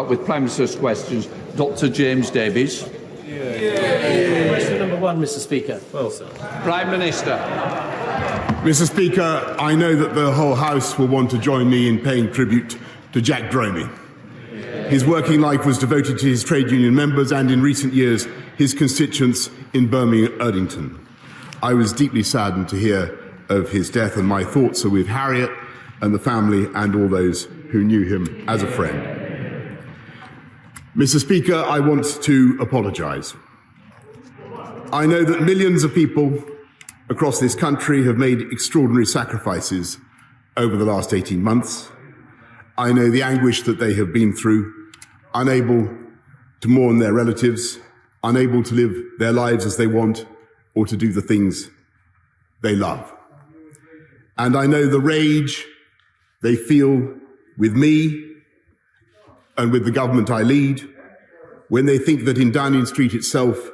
with Prime Minister's questions. Dr. James Davies. Question number one, Mr. Speaker. Well, sir. Prime Minister. Mr. Speaker, I know that the whole House will want to join me in paying tribute to Jack Dromey. His working life was devoted to his trade union members and, in recent years, his constituents in Birmingham and Erdington. I was deeply saddened to hear of his death, and my thoughts are with Harriet and the family and all those who knew him as a friend. Mr. Speaker, I want to apologise. I know that millions of people across this country have made extraordinary sacrifices over the last 18 months. I know the anguish that they have been through, unable to mourn their relatives, unable to live their lives as they want, or to do the things they love. And I know the rage they feel with me and with the government I lead when they think that in Downing Street itself,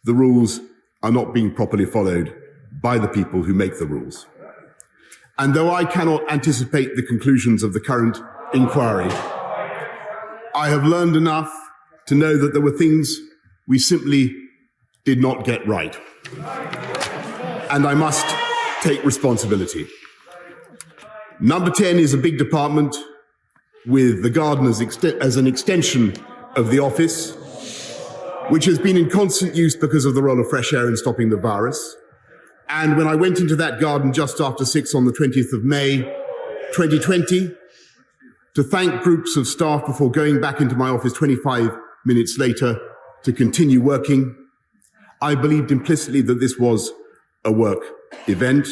the rules are not being properly followed by the people who make the rules. And though I cannot anticipate the conclusions of the current inquiry, I have learned enough to know that there were things we simply did not get right. And I must take responsibility. Number 10 is a big department with the garden as an extension of the office, which has been in constant use because of the role of fresh air in stopping the virus. And when I went into that garden just after 6 on the 20th of May, 2020, to thank groups of staff before going back into my office 25 minutes later to continue working, I believed implicitly that this was a work event.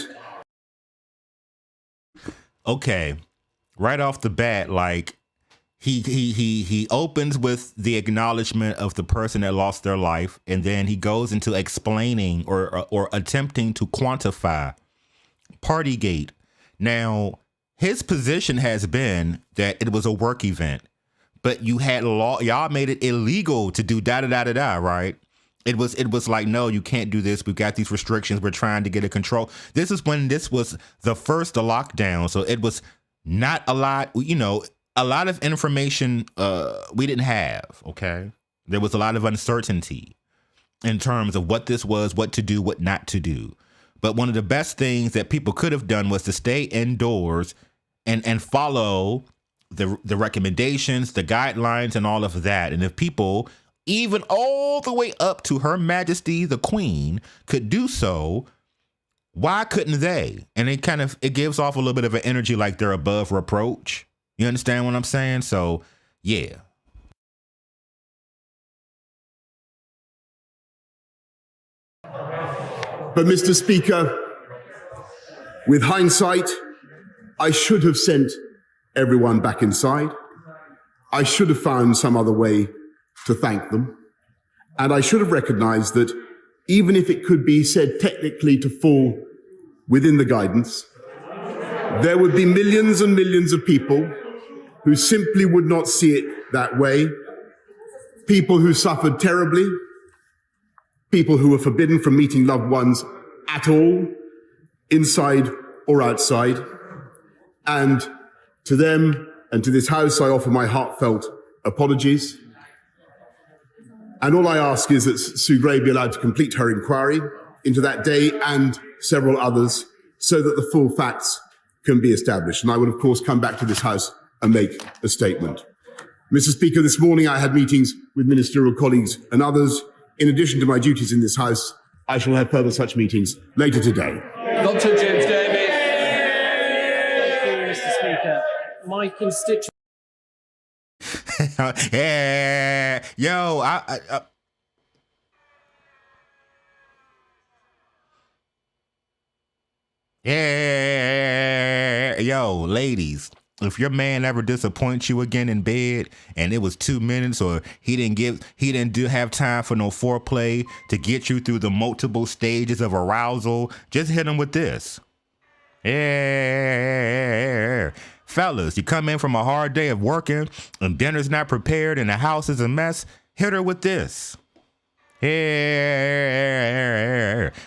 Okay, right off the bat, like he opens with the acknowledgement of the person that lost their life, and then he goes into explaining or attempting to quantify Partygate. Now, his position has been that it was a work event, but you had y'all made it illegal to do da-da-da-da-da, right? It was like, no, you can't do this. We've got these restrictions. We're trying to get a control. This is when this was the first lockdown. So it was not a lot, a lot of information we didn't have, okay? There was a lot of uncertainty in terms of what this was, what to do, what not to do. But one of the best things that people could have done was to stay indoors and follow the recommendations, the guidelines, and all of that. And if people, even all the way up to Her Majesty the Queen, could do so, why couldn't they? And it gives off a little bit of an energy like they're above reproach. You understand what I'm saying? So, yeah. But, Mr. Speaker, with hindsight, I should have sent everyone back inside. I should have found some other way to thank them. And I should have recognized that even if it could be said technically to fall within the guidance, there would be millions and millions of people who simply would not see it that way, people who suffered terribly, people who were forbidden from meeting loved ones at all, inside or outside. And to them and to this House, I offer my heartfelt apologies. And all I ask is that Sue Gray be allowed to complete her inquiry into that day and several others so that the full facts can be established. And I will, of course, come back to this House and make a statement. Mr. Speaker, this morning I had meetings with ministerial colleagues and others. In addition to my duties in this House, I shall have further such meetings later today. Dr. James David. Thank you, Mr. Speaker. My constituents. Yeah, yo, yeah, yo, ladies. If your man ever disappoints you again in bed and it was 2 minutes or he didn't have time for no foreplay to get you through the multiple stages of arousal, just hit him with this. Yeah. Fellas, you come in from a hard day of working and dinner's not prepared and the house is a mess, hit her with this. Yeah.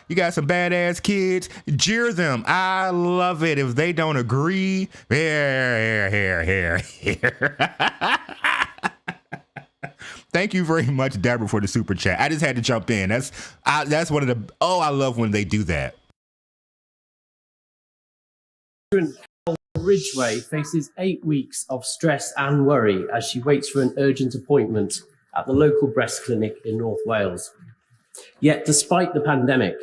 You got some badass kids, jeer them. I love it. If they don't agree, here. Thank you very much, Deborah, for the super chat. I just had to jump in. That's one of the, I love when they do that. Ridgway faces 8 weeks of stress and worry as she waits for an urgent appointment at the local breast clinic in North Wales. Yet, despite the pandemic,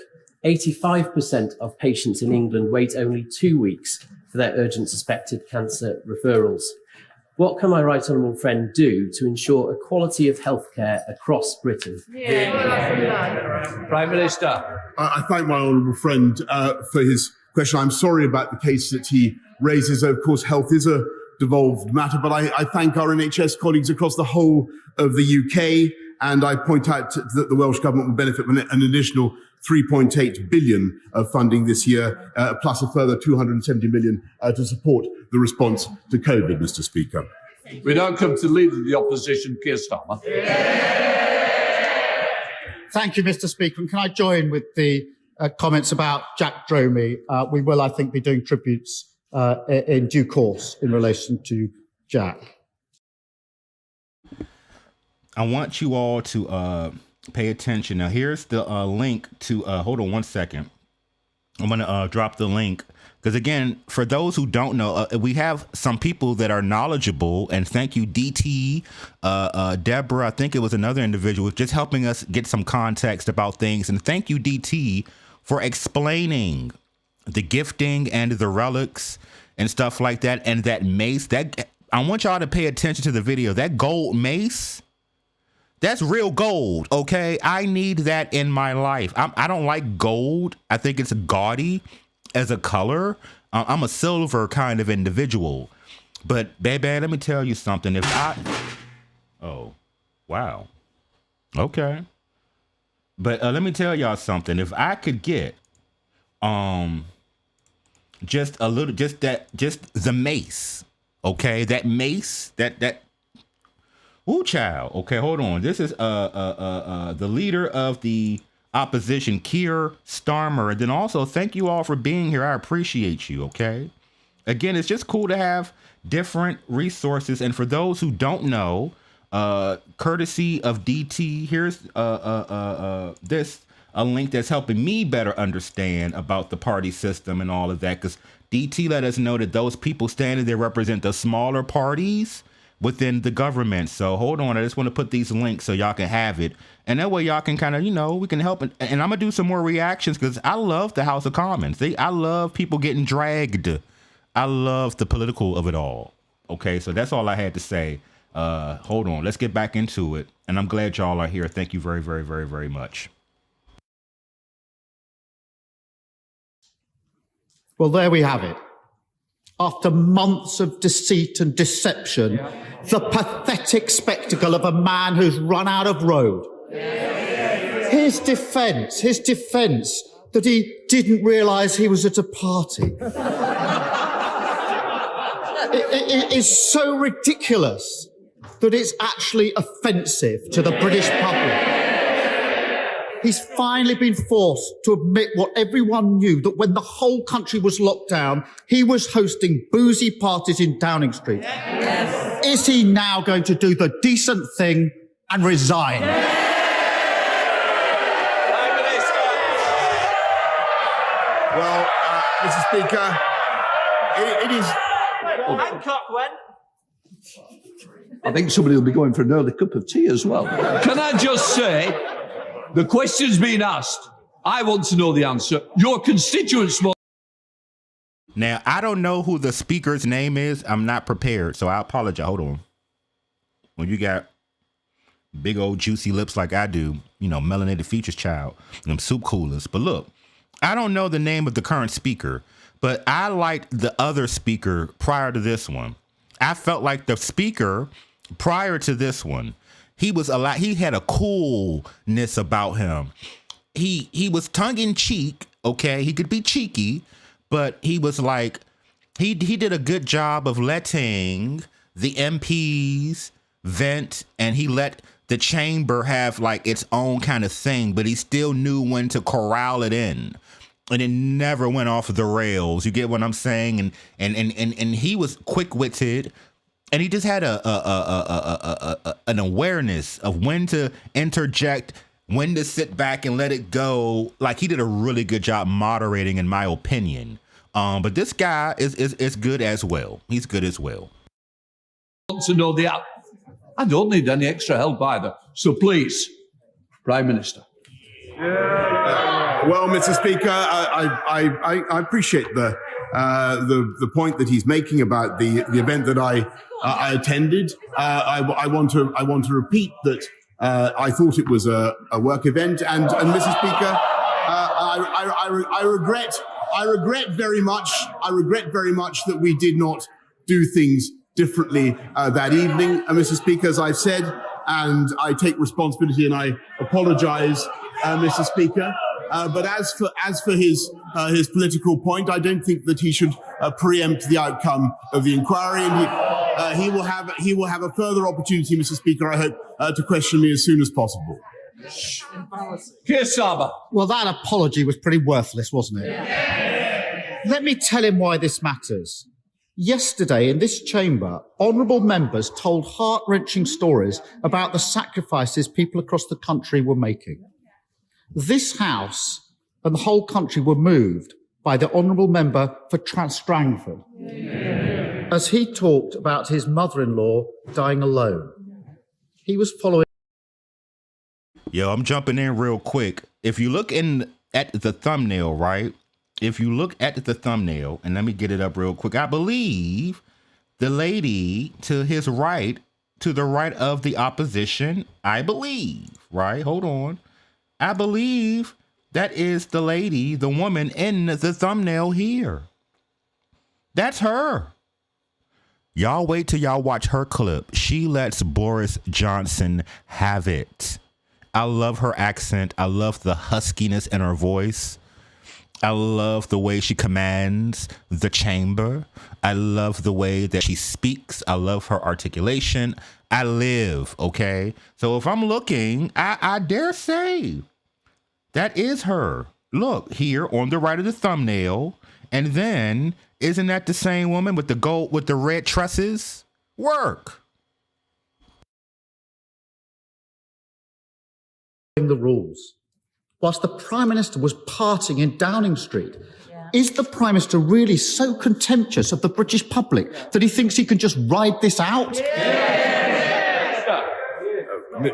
85% of patients in England wait only 2 weeks for their urgent suspected cancer referrals. What can my right honourable friend do to ensure equality of healthcare across Britain? Prime Minister. I thank my honourable friend for his question. I'm sorry about the case that he raises. Of course, health is a devolved matter, but I thank our NHS colleagues across the whole of the UK, and I point out that the Welsh Government will benefit from an additional 3.8 billion of funding this year, plus a further 270 million to support the response to COVID, Mr. Speaker. We now come to Leader of the Opposition, Keir Starmer. Thank you, Mr. Speaker. And can I join with the comments about Jack Dromey? We will, I think, be doing tributes in due course in relation to Jack. I want you all to pay attention. Now, here's the link to, hold on one second. I'm going to drop the link because, again, for those who don't know, we have some people that are knowledgeable, and thank you, DT, Deborah, I think it was another individual, just helping us get some context about things. And thank you, DT, for explaining the gifting and the relics and stuff like that. And that mace, that I want y'all to pay attention to the video. That gold mace, that's real gold, okay? I need that in my life. I don't like gold. I think it's gaudy as a color. I'm a silver kind of individual. But, baby, let me tell you something. Oh, wow. Okay. But let me tell y'all something. If I could get just the mace, okay? That mace, that Ooh, child. Okay, hold on. This is the leader of the opposition, Keir Starmer. And then also, thank you all for being here. I appreciate you, okay? Again, it's just cool to have different resources. And for those who don't know, courtesy of DT, here's this a link that's helping me better understand about the party system and all of that. Because DT let us know that those people standing there represent the smaller parties within the government. So hold on, I just want to put these links so y'all can have it. And that way y'all can kind of, we can help. And I'm going to do some more reactions because I love the House of Commons. I love people getting dragged. I love the political of it all. Okay, so that's all I had to say. Hold on, let's get back into it. And I'm glad y'all are here. Thank you very, very, very, very much. Well, there we have it. After months of deceit and deception, the pathetic spectacle of a man who's run out of road. His defense that he didn't realize he was at a party. It is so ridiculous that it's actually offensive to the British public. He's finally been forced to admit what everyone knew, that when the whole country was locked down, he was hosting boozy parties in Downing Street. Yes. Is he now going to do the decent thing and resign? Well, Mr. Speaker, it is... Hancock went. I think somebody will be going for an early cup of tea as well. Can I just say, the question's been asked. I want to know the answer. Your constituents want... Now, I don't know who the speaker's name is. I'm not prepared, so I apologize. Hold on. When you got big old juicy lips like I do, melanated features, child, them soup coolers. But look, I don't know the name of the current speaker, but I liked the other speaker prior to this one. I felt like the speaker prior to this one, he had a coolness about him. He was tongue in cheek, okay? He could be cheeky, but he was like, he did a good job of letting the MPs vent, and he let the chamber have like its own kind of thing, but he still knew when to corral it in. And it never went off the rails. You get what I'm saying? And he was quick-witted, and he just had an awareness of when to interject, when to sit back and let it go. Like, he did a really good job moderating, in my opinion. But this guy is good as well. He's good as well. Want to know the... I don't need any extra help either. So please, Prime Minister. Well, Mr. Speaker, I appreciate the point that he's making about the event that I attended. I want to repeat that I thought it was a work event, and Mr. Speaker, I regret very much that we did not do things differently that evening. Mr. Speaker, as I've said, and I take responsibility and I apologise, Mr. Speaker. But as for his political point, I don't think that he should preempt the outcome of the inquiry, and he will have a further opportunity, Mr. Speaker, I hope, to question me as soon as possible. Keir Starmer. Well, that apology was pretty worthless, wasn't it? Let me tell him why this matters. Yesterday, in this chamber, honourable members told heart-wrenching stories about the sacrifices people across the country were making. This House and the whole country were moved by the honourable member for Strangford as he talked about his mother-in-law dying alone. He was following... Yo, I'm jumping in real quick. If you look at the thumbnail, right? If you look at the thumbnail, and let me get it up real quick, I believe the lady to his right, to the right of the opposition, I believe, right? Hold on. I believe that is the lady, the woman in the thumbnail here. That's her. Y'all wait till y'all watch her clip. She lets Boris Johnson have it. I love her accent. I love the huskiness in her voice. I love the way she commands the chamber. I love the way that she speaks. I love her articulation. I live, okay? So if I'm looking, I dare say that is her. Look here on the right of the thumbnail. And then, isn't that the same woman with the gold, with the red tresses? Work. The rules. Whilst the Prime Minister was partying in Downing Street, is the Prime Minister really so contemptuous of the British public that he thinks he can just ride this out?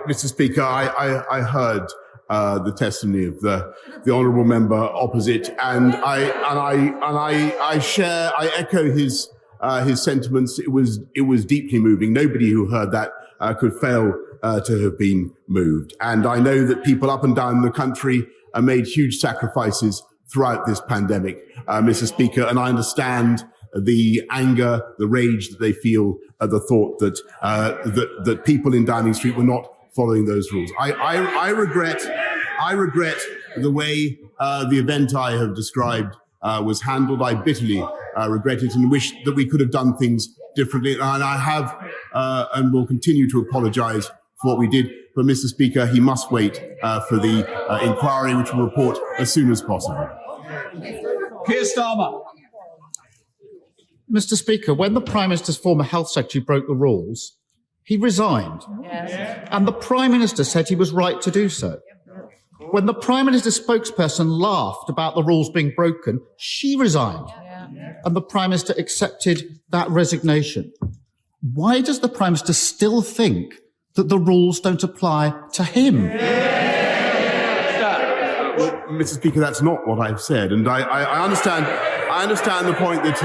Mr. Speaker, I heard the testimony of the honourable member opposite, and I echo his sentiments. It was deeply moving. Nobody who heard that could fail to have been moved. And I know that people up and down the country made huge sacrifices throughout this pandemic, Mr. Speaker, and I understand the anger, the rage that they feel at the thought that that people in Downing Street were not following those rules. I regret the way the event I have described was handled. I bitterly regret it and wish that we could have done things differently. And I have and will continue to apologise for what we did. But Mr. Speaker, he must wait for the inquiry, which will report as soon as possible. Keir Starmer. Mr. Speaker, when the Prime Minister's former Health Secretary broke the rules, he resigned. Yes. And the Prime Minister said he was right to do so. When the Prime Minister's spokesperson laughed about the rules being broken, she resigned. And the Prime Minister accepted that resignation. Why does the Prime Minister still think that the rules don't apply to him? Well, Mr. Speaker, that's not what I've said, and I understand the point that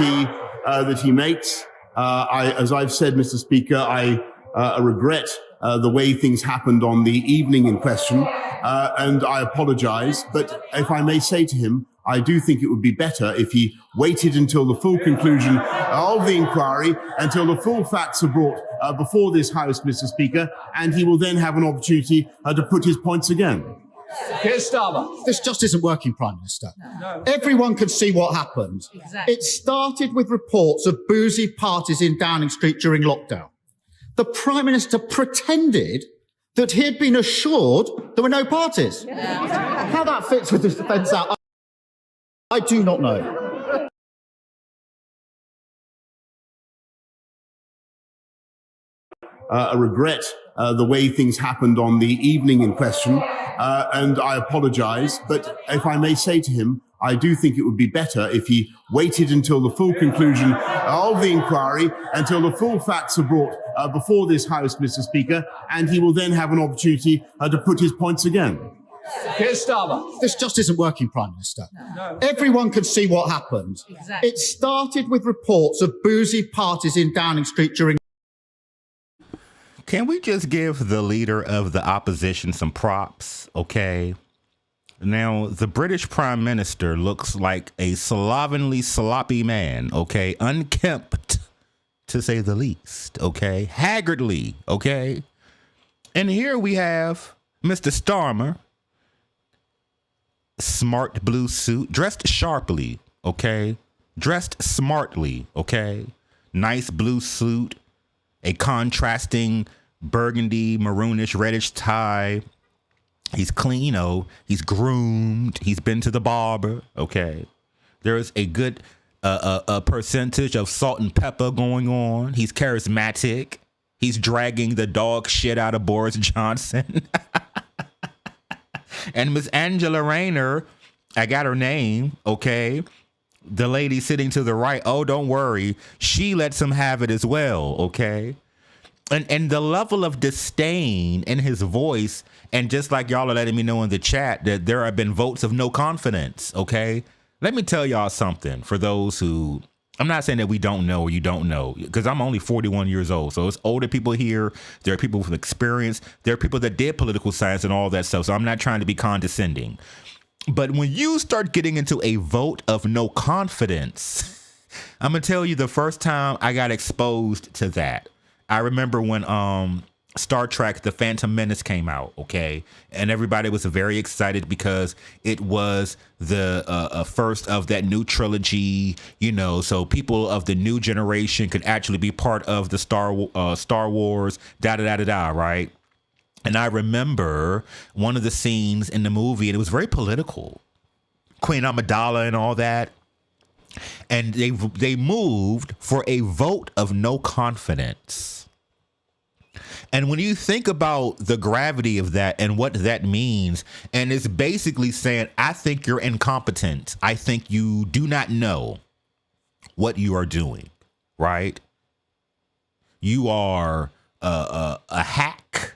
he makes. As I've said, Mr. Speaker, I regret the way things happened on the evening in question, and I apologise. But if I may say to him, I do think it would be better if he waited until the full conclusion of the inquiry, until the full facts are brought before this House, Mr. Speaker, and he will then have an opportunity to put his points again. Keir Starmer. This just isn't working, Prime Minister. No. Everyone can see what happened. Exactly. It started with reports of boozy parties in Downing Street during lockdown. The Prime Minister pretended that he had been assured there were no parties. Yeah. How that fits with this defence out, I do not know. I regret the way things happened on the evening in question, and I apologise. But if I may say to him, I do think it would be better if he waited until the full conclusion of the inquiry, until the full facts are brought before this House, Mr. Speaker, and he will then have an opportunity to put his points again. Keir Starmer. This just isn't working, Prime Minister. No. Everyone can see what happened. Exactly. It started with reports of boozy parties in Downing Street during... Can we just give the leader of the opposition some props, okay? Now, the British Prime Minister looks like a slovenly, sloppy man, okay? Unkempt, to say the least, okay? Haggardly, okay? And here we have Mr. Starmer, smart blue suit, dressed sharply, okay? Dressed smartly, okay? Nice blue suit, a contrasting burgundy, maroonish, reddish tie. He's clean, you know, he's groomed. He's been to the barber, okay? There's a good a percentage of salt and pepper going on. He's charismatic. He's dragging the dog shit out of Boris Johnson. And Miss Angela Rayner, I got her name, okay? The lady sitting to the right, oh, don't worry. She lets him have it as well, okay? And the level of disdain in his voice, and just like y'all are letting me know in the chat that there have been votes of no confidence, okay? Let me tell y'all something for those who, I'm not saying that we don't know or you don't know, because I'm only 41 years old. So it's older people here. There are people with experience. There are people that did political science and all that stuff. So I'm not trying to be condescending. But when you start getting into a vote of no confidence, I'm going to tell you the first time I got exposed to that. I remember when Star Trek The Phantom Menace came out, okay? And everybody was very excited because it was the first of that new trilogy, you know, so people of the new generation could actually be part of the Star Wars, da-da-da-da-da, right? And I remember one of the scenes in the movie, and it was very political. Queen Amidala and all that. And they moved for a vote of no confidence. And when you think about the gravity of that and what that means, and it's basically saying, I think you're incompetent. I think you do not know what you are doing, right? You are a hack.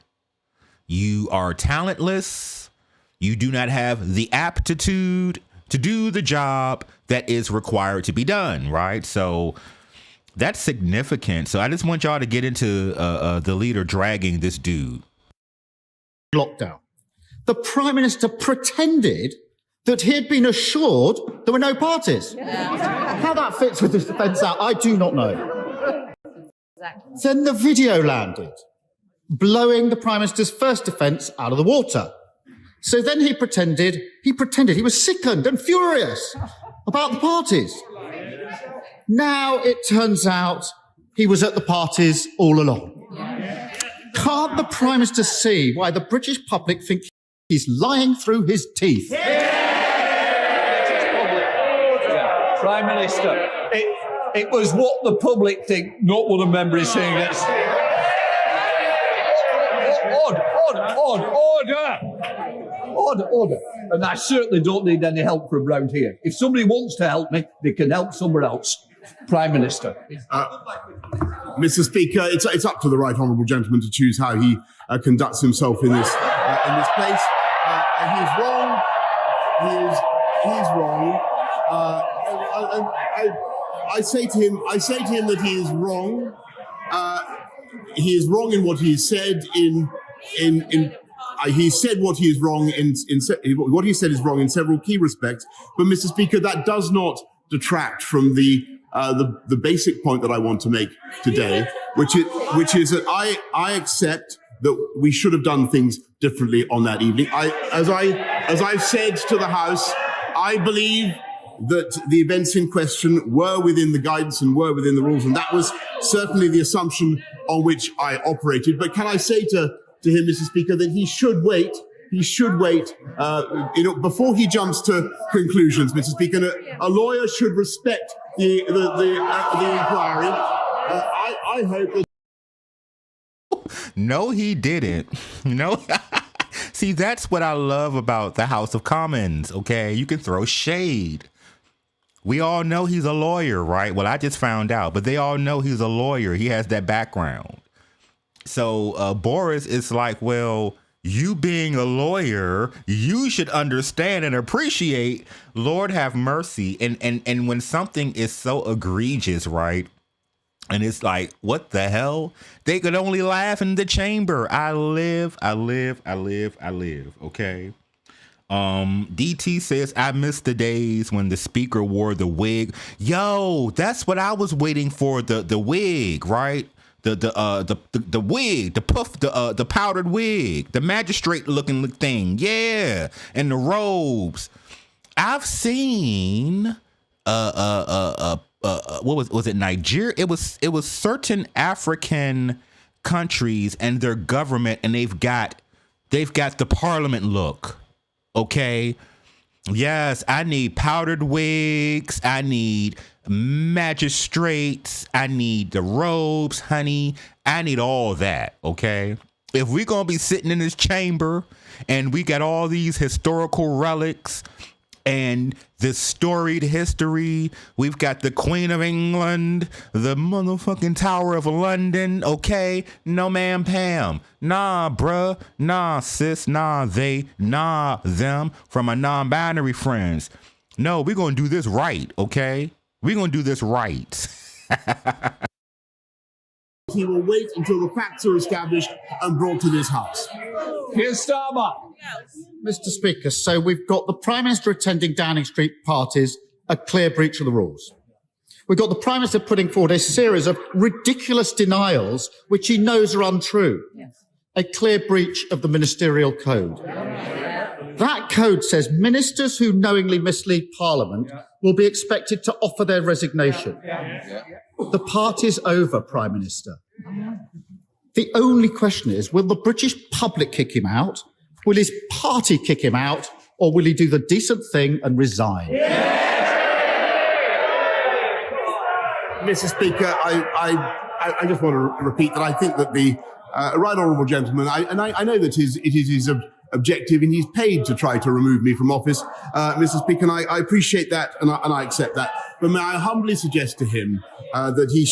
You are talentless. You do not have the aptitude to do the job that is required to be done, right? So that's significant. So I just want y'all to get into the leader dragging this dude. Lockdown. The Prime Minister pretended that he had been assured there were no parties. How that fits with the defence out, I do not know. Exactly. Then the video landed, blowing the Prime Minister's first defence out of the water. So then he pretended he was sickened and furious about the parties. Now it turns out he was at the parties all along. Can't the Prime Minister see why the British public think he's lying through his teeth? Prime Minister, it was what the public think, not what a member is saying. That's order. And I certainly don't need any help from around here. If somebody wants to help me, they can help somewhere else. Prime Minister. Mr. Speaker, it's up to the right honourable gentleman to choose how he conducts himself in this place. He's wrong. He's wrong. I say to him that he is wrong. He is wrong in what he said. He said what he is wrong what he said is wrong in several key respects. But Mr. Speaker, that does not detract from the basic point that I want to make today, which is that I accept that we should have done things differently on that evening. As I've said to the House, I believe that the events in question were within the guidance and were within the rules, and that was certainly the assumption on which I operated. But can I say to him, Mr. Speaker, that he should wait. He should wait, before he jumps to conclusions, Mr. Speaker. A lawyer should respect the inquiry. I hope that. No, he didn't. No. See, that's what I love about the House of Commons. Okay, you can throw shade. We all know he's a lawyer, right? Well, I just found out, but they all know he's a lawyer. He has that background. So Boris is like, well, you being a lawyer, you should understand and appreciate, Lord have mercy. And when something is so egregious, right? And it's like, what the hell? They could only laugh in the chamber. I live. Okay. DT says, I miss the days when the speaker wore the wig. Yo, that's what I was waiting for. The wig, right? The wig, the puff, the powdered wig, the magistrate looking thing. Yeah. And the robes. I've seen, what was it? Nigeria? It was certain African countries and their government, and they've got the parliament look. Okay. Yes, I need powdered wigs. I need magistrates. I need the robes, honey. I need all that. Okay. If we're going to be sitting in this chamber and we got all these historical relics and this storied history, we've got the Queen of England, the motherfucking Tower of London, okay? No, ma'am, Pam. Nah, bruh. Nah, sis. Nah, they. Nah, them. From my non-binary friends. No, we're going to do this right, okay? We're going to do this right. He will wait until the facts are established and brought to this House. Here's Starmer. Mr. Speaker, so we've got the Prime Minister attending Downing Street parties, a clear breach of the rules. We've got the Prime Minister putting forward a series of ridiculous denials which he knows are untrue. Yes. a clear breach of the ministerial code. That code says ministers who knowingly mislead Parliament will be expected to offer their resignation. The party's over, Prime Minister. The only question is, will the British public kick him out? Will his party kick him out? Or will he do the decent thing and resign? Mr. Speaker, I just want to repeat that I think that the right honourable gentleman, I know that it is his objective and he's paid to try to remove me from office, Mr. Speaker, and I appreciate that and I accept that. But may I humbly suggest to him that he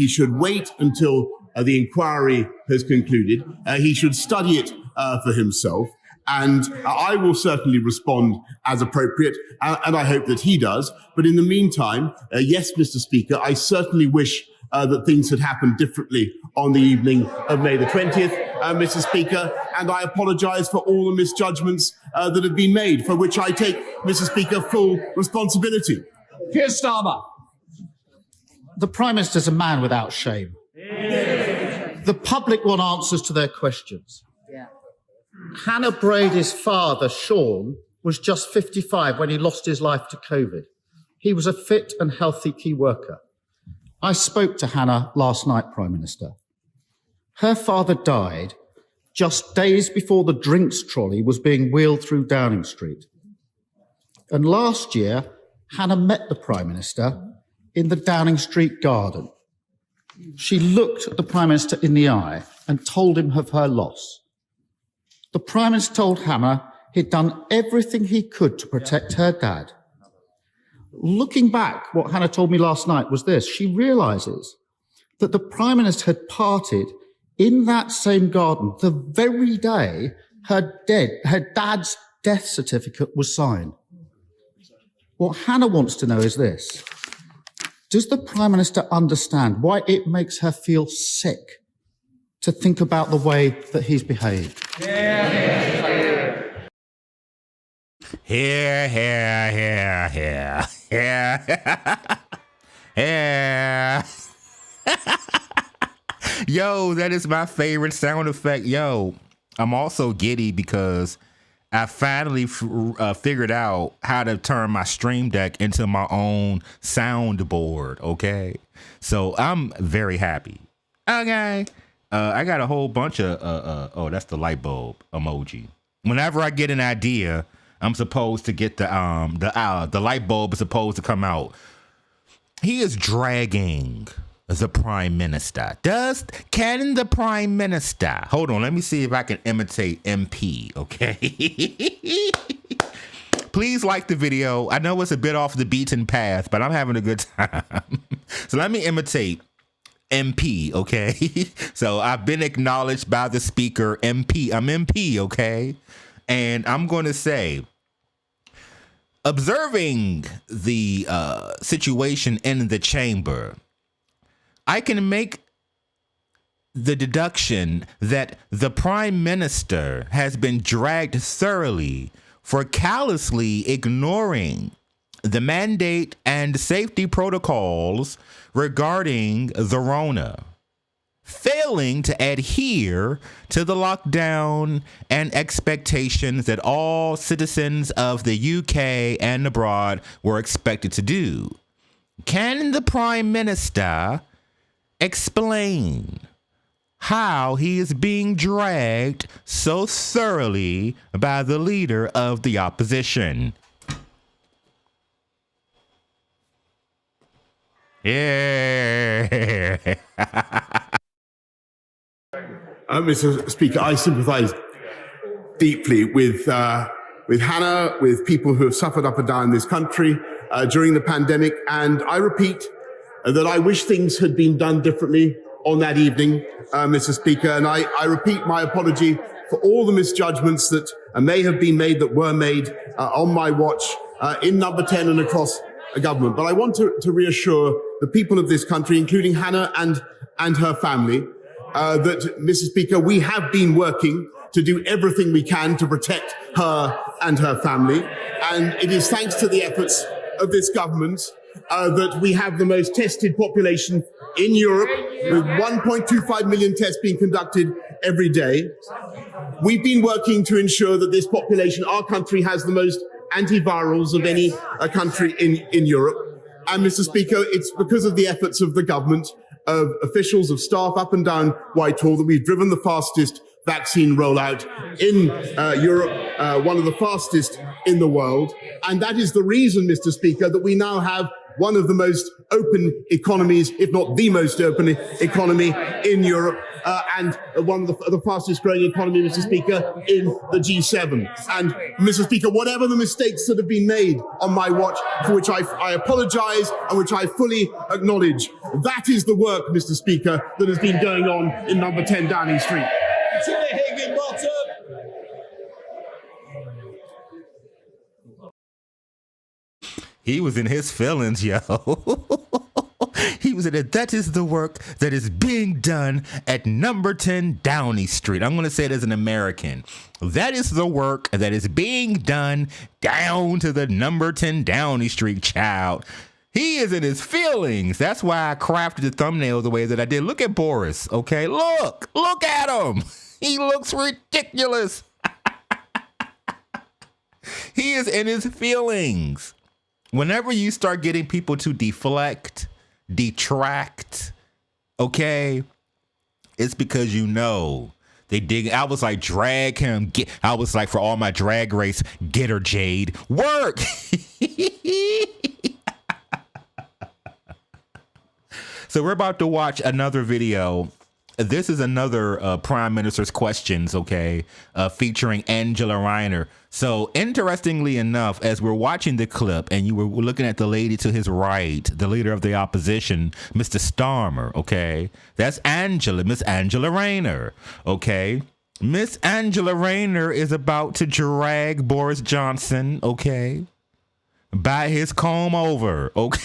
should wait until the inquiry has concluded. He should study it for himself. And I will certainly respond as appropriate, and I hope that he does. But in the meantime, yes, Mr. Speaker, I certainly wish that things had happened differently on the evening of May the 20th, Mr. Speaker, and I apologise for all the misjudgments that have been made, for which I take, Mr. Speaker, full responsibility. Keir Starmer. The Prime Minister's a man without shame. The public want answers to their questions. Hannah Brady's father, Sean, was just 55 when he lost his life to COVID. He was a fit and healthy key worker. I spoke to Hannah last night, Prime Minister. Her father died just days before the drinks trolley was being wheeled through Downing Street. And last year, Hannah met the Prime Minister in the Downing Street garden. She looked at the Prime Minister in the eye and told him of her loss. The Prime Minister told Hannah he'd done everything he could to protect her dad. Looking back, what Hannah told me last night was this. She realises that the Prime Minister had parted in that same garden the very day her dad's death certificate was signed. What Hannah wants to know is this. Does the Prime Minister understand why it makes her feel sick to think about the way that he's behaved? Yo, that is my favorite sound effect. Yo, I'm also giddy because I finally figured out how to turn my Stream Deck into my own soundboard, okay? So I'm very happy. Okay. I got a whole bunch of, oh, that's the light bulb emoji. Whenever I get an idea, I'm supposed to get the light bulb is supposed to come out. He is dragging the Prime Minister. Can the Prime Minister? Hold on, let me see if I can imitate MP, okay? Please like the video. I know it's a bit off the beaten path, but I'm having a good time. So let me imitate MP, okay? So I've been acknowledged by the speaker, MP. I'm MP, okay? And I'm going to say, observing the situation in the chamber, I can make the deduction that the Prime Minister has been dragged thoroughly for callously ignoring the mandate and safety protocols regarding the Rona, failing to adhere to the lockdown and expectations that all citizens of the UK and abroad were expected to do. Can the Prime Minister explain how he is being dragged so thoroughly by the leader of the opposition? Yeah. Mr. Speaker, I sympathise deeply with Hannah, with people who have suffered up and down this country during the pandemic, and I repeat that I wish things had been done differently on that evening, Mr. Speaker, and I repeat my apology for all the misjudgments that may have been made, that were made on my watch in Number 10 and across the government. But I want to reassure the people of this country, including Hannah and her family, that, Mr. Speaker, we have been working to do everything we can to protect her and her family. And it is thanks to the efforts of this government that we have the most tested population in Europe, with 1.25 million tests being conducted every day. We've been working to ensure that this population, our country, has the most antivirals of any country in Europe. And Mr. Speaker, it's because of the efforts of the government, of officials, of staff up and down Whitehall that we've driven the fastest vaccine rollout in Europe, one of the fastest in the world. And that is the reason, Mr. Speaker, that we now have one of the most open economies, if not the most open economy in Europe, and one of the fastest growing economy, Mr. Speaker, in the G7. And Mr. Speaker, whatever the mistakes that have been made on my watch, for which I apologise and which I fully acknowledge, that is the work, Mr. Speaker, that has been going on in number 10 Downing Street. To the Higginbottom. He was in his feelings, yo. He was in it. That is the work that is being done at number 10 Downing Street. I'm going to say it as an American. That is the work that is being done down to the number 10 Downing Street, child. He is in his feelings. That's why I crafted the thumbnail the way that I did. Look at Boris, okay? Look at him. He looks ridiculous. He is in his feelings. Whenever you start getting people to deflect, detract, okay, it's because you know they dig. I was like, drag him. I was like, for all my drag race, get her, Jade. Work. So we're about to watch another video. This is another Prime Minister's Questions, okay, featuring Angela Reiner. So interestingly enough, as we're watching the clip and you were looking at the lady to his right, the leader of the opposition, Mr. Starmer, okay, that's Miss Angela Reiner, okay. Miss Angela Reiner is about to drag Boris Johnson, okay, by his comb over, okay.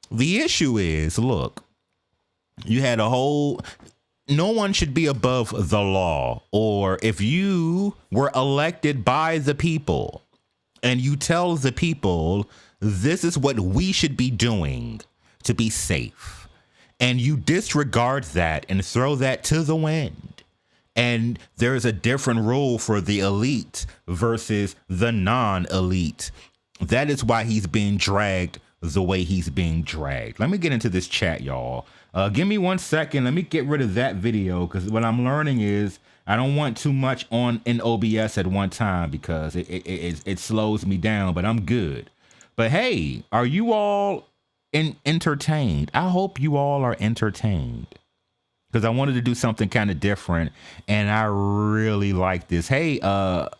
The issue is, look, you had a whole, no one should be above the law. Or if you were elected by the people and you tell the people, this is what we should be doing to be safe, and you disregard that and throw that to the wind, and there's a different rule for the elite versus the non-elite, that is why he's being dragged the way he's being dragged. Let me get into this chat, y'all. Give me 1 second. Let me get rid of that video, because what I'm learning is I don't want too much in OBS at one time, because it slows me down, but I'm good. But hey, are you all entertained? I hope you all are entertained, because I wanted to do something kind of different, and I really like this. Hey,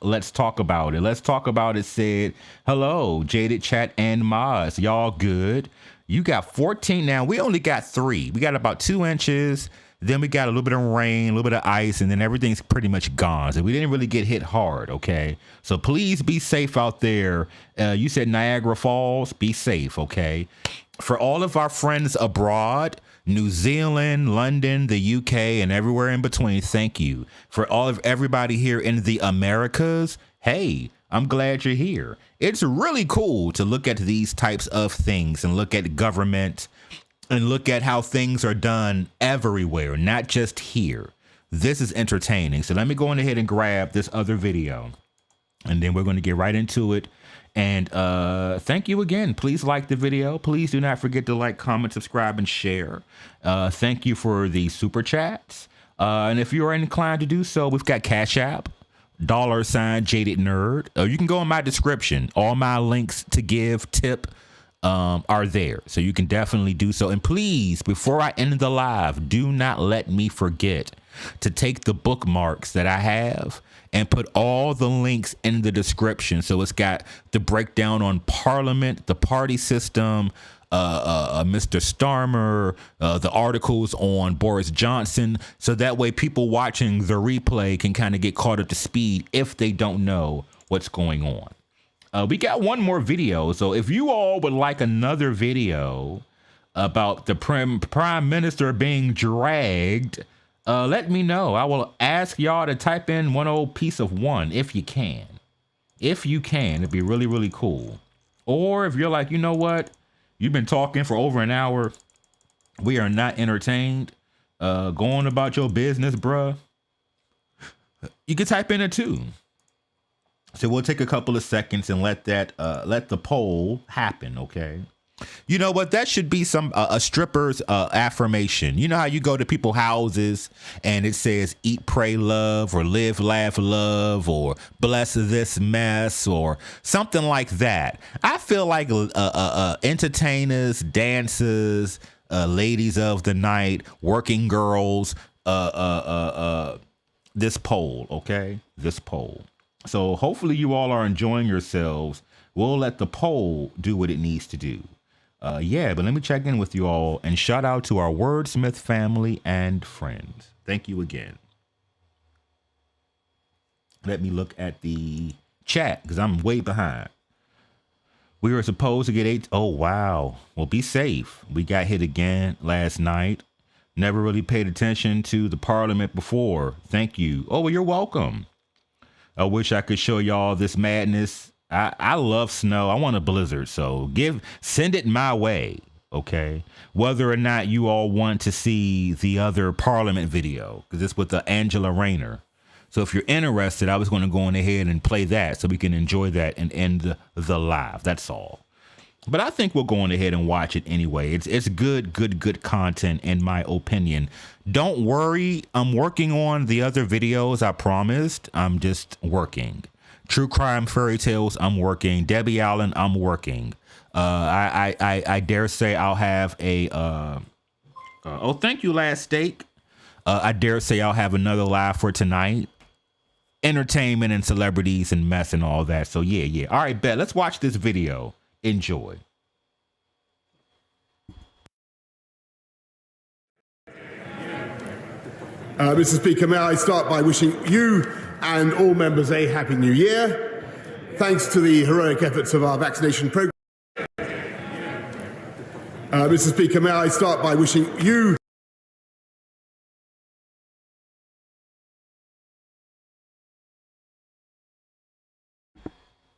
let's talk about it. Let's talk about it said, hello, Jaded Chat and Moz. Y'all good? You got 14 now. We only got 3. We got about 2 inches. Then we got a little bit of rain, a little bit of ice, and then everything's pretty much gone. So we didn't really get hit hard, okay? So please be safe out there. You said Niagara Falls, be safe, okay? For all of our friends abroad, New Zealand, London, the UK, and everywhere in between, thank you. For all of everybody here in the Americas, hey, I'm glad you're here. It's really cool to look at these types of things and look at government and look at how things are done everywhere, not just here. This is entertaining. So let me go on ahead and grab this other video, and then we're going to get right into it. And thank you again. Please like the video. Please do not forget to like, comment, subscribe, and share. Thank you for the super chats. And if you are inclined to do so, we've got Cash App, $ Jaded Nerd. You can go in my description. All my links to give, tip, are there. So you can definitely do so. And please, before I end the live, do not let me forget to take the bookmarks that I have and put all the links in the description. So it's got the breakdown on Parliament, the party system, Mr. Starmer, the articles on Boris Johnson. So that way people watching the replay can kind of get caught up to speed if they don't know what's going on. We got one more video. So if you all would like another video about the Prime Minister being dragged, let me know. I will ask y'all to type in one old piece of one if you can. If you can, it'd be really, really cool. Or if you're like, you know what? You've been talking for over an hour. We are not entertained. Go on about your business, bruh. You can type in it too. So we'll take a couple of seconds and let the poll happen, okay? You know what? That should be some a stripper's affirmation. You know how you go to people's houses and it says "Eat, pray, love," or "Live, laugh, love," or "Bless this mess," or something like that. I feel like entertainers, dancers, ladies of the night, working girls. This poll, okay? This poll. So hopefully you all are enjoying yourselves. We'll let the poll do what it needs to do. But let me check in with you all and shout out to our Wordsmith family and friends. Thank you again. Let me look at the chat because I'm way behind. We were supposed to get 8. Oh, wow. Well, be safe. We got hit again last night. Never really paid attention to the parliament before. Thank you. Oh, well, you're welcome. I wish I could show y'all this madness. I love snow. I want a blizzard. So send it my way. Okay. Whether or not you all want to see the other parliament video, because it's with the Angela Rayner. So if you're interested, I was going to go on ahead and play that so we can enjoy that and end the live. That's all. But I think we'll go on ahead and watch it anyway. It's good content in my opinion. Don't worry. I'm working on the other videos I promised. I'm just working. True crime fairy tales, I'm working. Debbie Allen, I'm working. I dare say I'll have a oh, thank you, Last Steak. I dare say I'll have another live for tonight. Entertainment and celebrities and mess and all that. So yeah. All right, bet. Let's watch this video. Enjoy. Mr. Speaker, may I start by wishing you and all members a Happy New Year. Thanks to the heroic efforts of our vaccination program. Mr. Speaker, may I start by wishing you.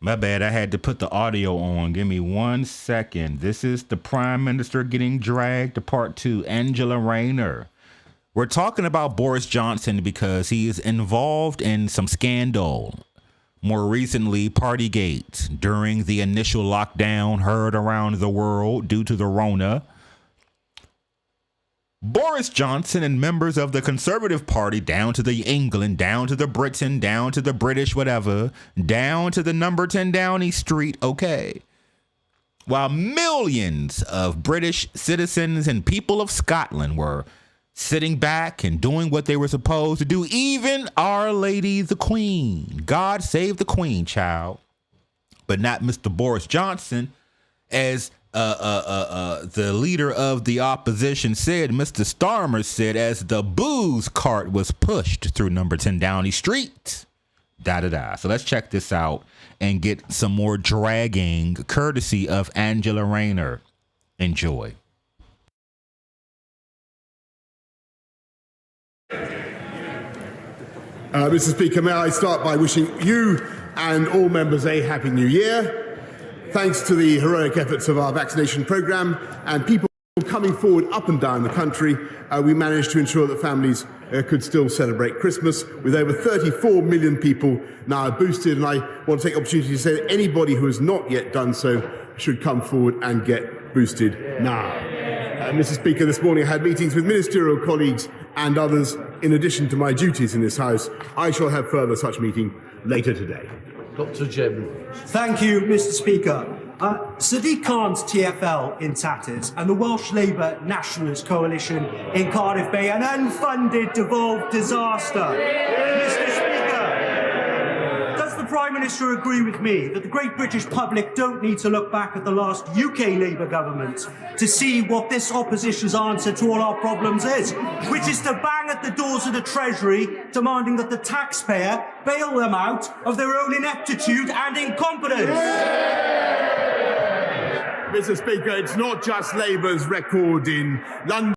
My bad, I had to put the audio on. Give me 1 second. This is the Prime Minister getting dragged to part 2, Angela Rayner. We're talking about Boris Johnson because he is involved in some scandal. More recently, Partygate during the initial lockdown heard around the world due to the Rona. Boris Johnson and members of the Conservative Party, down to the England, down to the Britain, down to the British, whatever, down to the number 10 Downing Street, okay. While millions of British citizens and people of Scotland were sitting back and doing what they were supposed to do, even Our Lady the Queen. God save the Queen, child. But not Mr. Boris Johnson, as the leader of the opposition said, Mr. Starmer said, as the booze cart was pushed through number 10 Downing Street. So let's check this out and get some more dragging courtesy of Angela Rayner. Enjoy. Mr. Speaker, may I start by wishing you and all members a Happy New Year. Thanks to the heroic efforts of our vaccination program and people coming forward up and down the country, we managed to ensure that families could still celebrate Christmas with over 34 million people now boosted. And I want to take the opportunity to say that anybody who has not yet done so should come forward and get boosted now. Mr. Speaker, this morning I had meetings with ministerial colleagues and others. In addition to my duties in this House, I shall have further such meeting later today. Dr. Jim. Thank you, Mr. Speaker. Sadiq Khan's TfL in tatters and the Welsh Labour Nationalist Coalition in Cardiff Bay, an unfunded devolved disaster. Mr. Speaker, does the Prime Minister agree with me that the great British public don't need to look back at the last UK Labour government to see what this opposition's answer to all our problems is, which is to bang at the doors of the Treasury demanding that the taxpayer bail them out of their own ineptitude and incompetence? Mr. Speaker, it's not just Labour's record in London.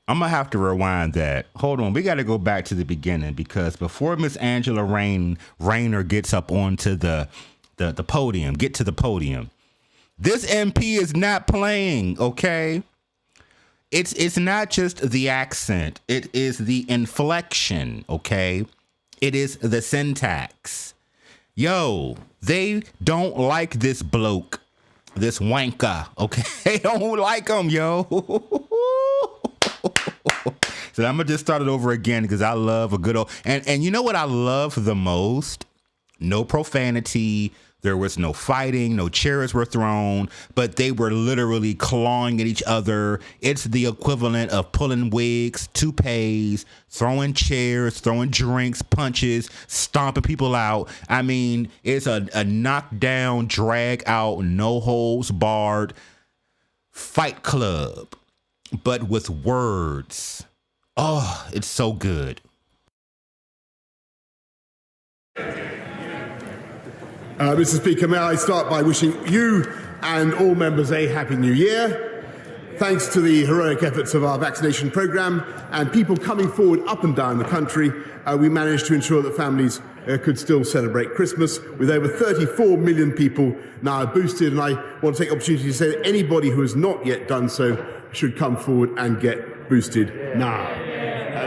I'm going to have to rewind that. Hold on. We got to go back to the beginning because before Miss Angela Rayner gets up onto the podium, this MP is not playing, okay? It's not just the accent. It is the inflection, okay? It is the syntax. Yo, they don't like this bloke, this wanker, okay? They don't like him, yo. So I'm gonna just start it over again because I love a good old and you know what I love the most? No profanity. There was no fighting, no chairs were thrown, but they were literally clawing at each other. It's the equivalent of pulling wigs, toupees, throwing chairs, throwing drinks, punches, stomping people out. I mean, it's a knockdown, drag out, no holds barred fight club, but with words. Oh, it's so good. Mr. Speaker, may I start by wishing you and all members a Happy New Year. Thanks to the heroic efforts of our vaccination programme and people coming forward up and down the country, we managed to ensure that families could still celebrate Christmas with over 34 million people now boosted. And I want to take the opportunity to say that anybody who has not yet done so should come forward and get boosted now.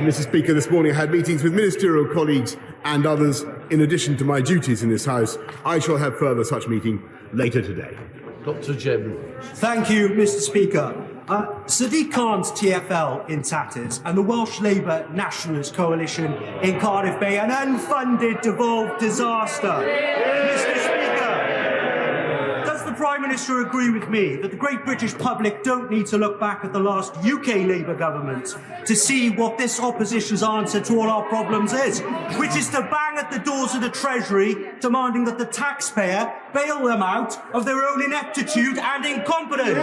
Mr. Speaker, this morning I had meetings with ministerial colleagues and others in addition to my duties in this House. I shall have further such meeting later today. Dr. Jaded. Thank you, Mr. Speaker. Sadiq Khan's TfL in tatters and the Welsh Labour Nationalist Coalition in Cardiff Bay, an unfunded devolved disaster. Mr. Speaker, does the Prime Minister agree with me that the great British public don't need to look back at the last UK Labour government to see what this opposition's answer to all our problems is, which is to bang at the doors of the Treasury demanding that the taxpayer bail them out of their own ineptitude and incompetence?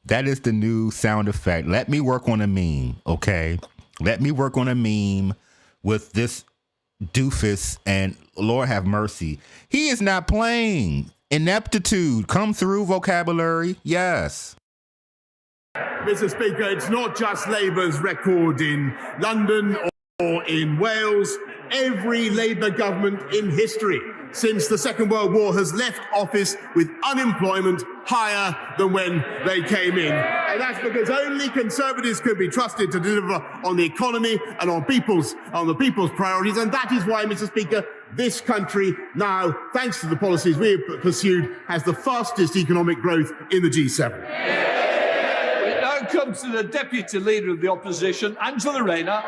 That is the new sound effect. Let me work on a meme, okay? Let me work on a meme with this doofus, and Lord have mercy. He is not playing. Ineptitude, come through vocabulary, yes. Mr. Speaker, it's not just Labour's record in London or in Wales. Every Labour government in history since the Second World War has left office with unemployment higher than when they came in. And that's because only Conservatives can be trusted to deliver on the economy and on the people's priorities. And that is why, Mr. Speaker, this country now, thanks to the policies we have pursued, has the fastest economic growth in the G7. We now come to the Deputy Leader of the Opposition, Angela Rayner.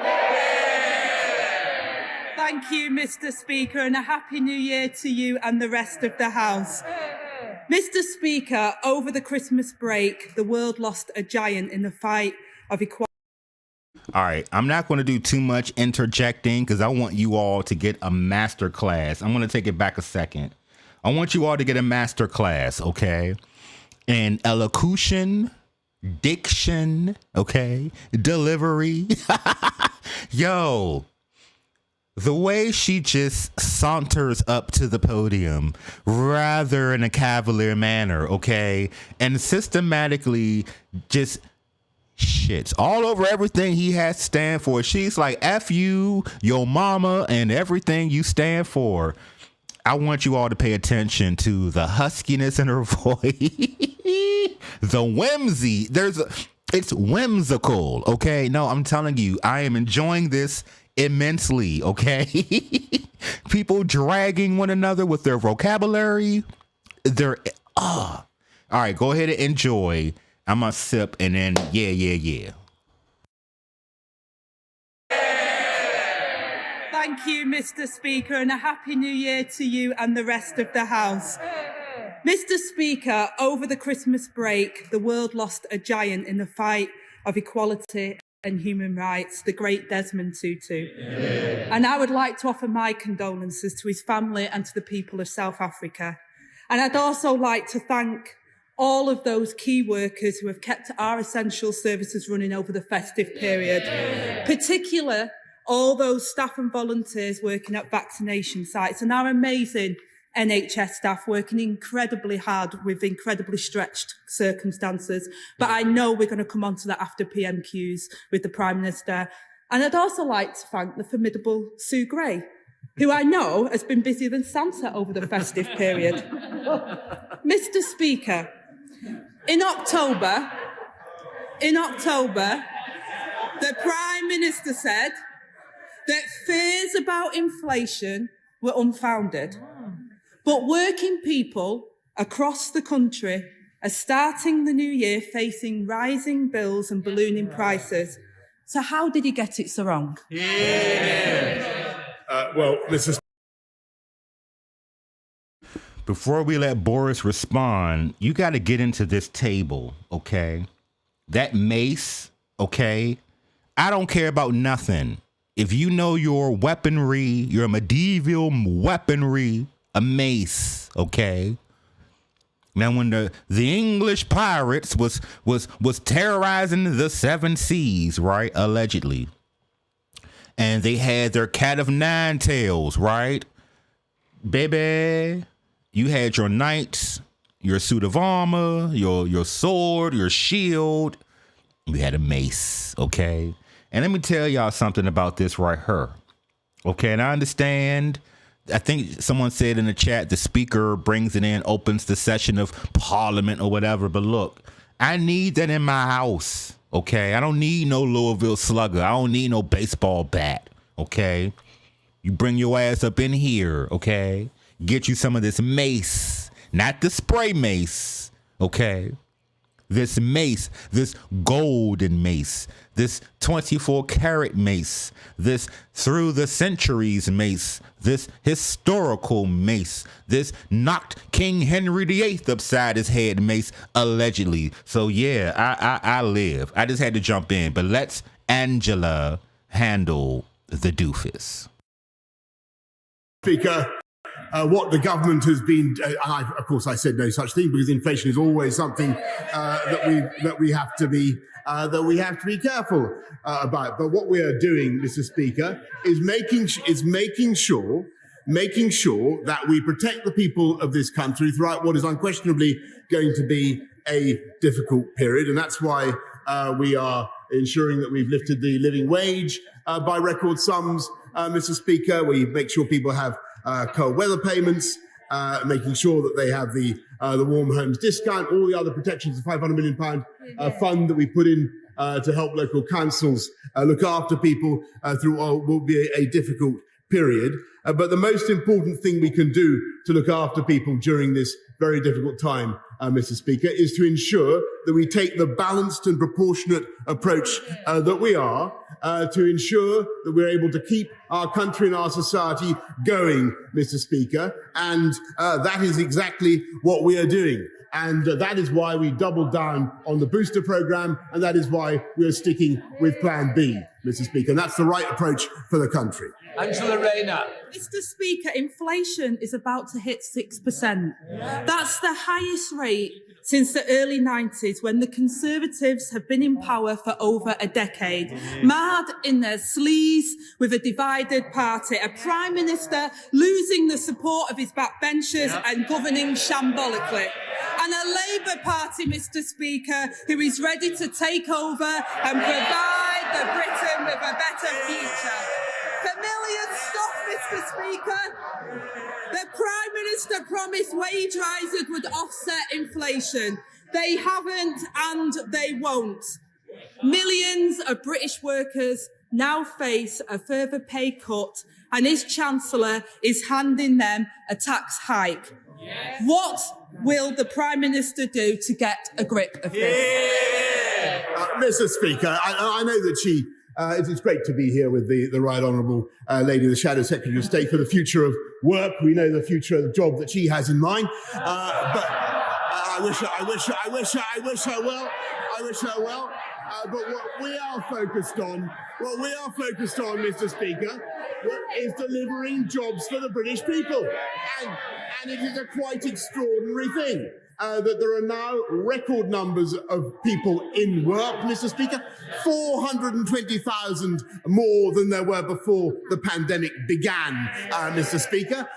Thank you, Mr. Speaker, and a Happy New Year to you and the rest of the House. Mr. Speaker, over the Christmas break, the world lost a giant in the fight of equality. All right, I'm not going to do too much interjecting because I want you all to get a master class. I'm going to take it back a second. I want you all to get a master class, okay? In elocution, diction, okay? Delivery. Yo. The way she just saunters up to the podium, rather in a cavalier manner, okay, and systematically just shits all over everything he has to stand for. She's like, F you, your mama, and everything you stand for. I want you all to pay attention to the huskiness in her voice, the whimsy. It's whimsical, okay? No, I'm telling you, I am enjoying this immensely, okay? People dragging one another with their vocabulary. All right, go ahead and enjoy. I'm gonna sip and then yeah. Thank you, Mr. Speaker, and a Happy New Year to you and the rest of the House. Mr. Speaker, over the Christmas break, the world lost a giant in the fight of equality and human rights, the great Desmond Tutu. Yeah. And I would like to offer my condolences to his family and to the people of South Africa. And I'd also like to thank all of those key workers who have kept our essential services running over the festive period, particularly all those staff and volunteers working at vaccination sites and our amazing NHS staff working incredibly hard with incredibly stretched circumstances. But I know we're going to come on to that after PMQs with the Prime Minister. And I'd also like to thank the formidable Sue Gray, who I know has been busier than Santa over the festive period. Mr. Speaker, in October, the Prime Minister said that fears about inflation were unfounded. But working people across the country are starting the new year facing rising bills and ballooning prices. So how did he get it so wrong? Well, Mrs. Before we let Boris respond, you got to get into this table, okay? That mace, okay? I don't care about nothing. If you know your weaponry, your medieval weaponry, a mace, okay? Now, when the English pirates was terrorizing the seven seas, right? Allegedly. And they had their cat of nine tails, right? Baby, you had your knights, your suit of armor, your sword, your shield. You had a mace, okay? And let me tell y'all something about this right here. Okay, and I understand. I think someone said in the chat, the speaker brings it in, opens the session of parliament or whatever. But look, I need that in my house. Okay, I don't need no Louisville Slugger. I don't need no baseball bat. Okay, you bring your ass up in here. Okay, get you some of this mace, not the spray mace. Okay, this mace, this golden mace, this 24 karat mace, this through the centuries mace, this historical mace, this knocked King Henry VIII upside his head mace, allegedly. So yeah, I live. I just had to jump in, but let's Angela handle the doofus. Speaker, what the government has been, of course I said no such thing because inflation is always something that we have to be careful about. But what we are doing, Mr. Speaker, is making sure that we protect the people of this country throughout what is unquestionably going to be a difficult period, and that's why we are ensuring that we've lifted the living wage by record sums, Mr. Speaker. We make sure people have cold weather payments, making sure that they have the warm homes discount, all the other protections, the £500 million fund that we put in to help local councils look after people through what will be a difficult period. But the most important thing we can do to look after people during this very difficult time, Mr. Speaker, is to ensure that we take the balanced and proportionate approach that we are, to ensure that we're able to keep our country and our society going, Mr. Speaker, and that is exactly what we are doing. And that is why we doubled down on the booster programme, and that is why we are sticking with Plan B, Mr. Speaker. And that's the right approach for the country. Angela Rayner. Mr. Speaker, inflation is about to hit 6%. That's the highest rate since the early 90s, when the Conservatives have been in power for over a decade, marred in their sleaze with a divided party, a Prime Minister losing the support of his backbenchers and governing shambolically, and a Labour Party, Mr. Speaker, who is ready to take over and provide the Britain with a better future. Familiar stuff, Mr. Speaker. The Prime Minister promised wage rises would offset inflation. They haven't and they won't. Millions of British workers now face a further pay cut, and his Chancellor is handing them a tax hike. Yes. What will the Prime Minister do to get a grip of this? Mr. Speaker, I know that she... it's great to be here with the Right Honourable Lady, the Shadow Secretary of State, for the future of work. We know the future of the job that she has in mind. But I wish her well. But what we are focused on, Mr. Speaker, is delivering jobs for the British people. And it is a quite extraordinary thing that there are now record numbers of people in work, Mr. Speaker, 420,000 more than there were before the pandemic began, Mr. Speaker.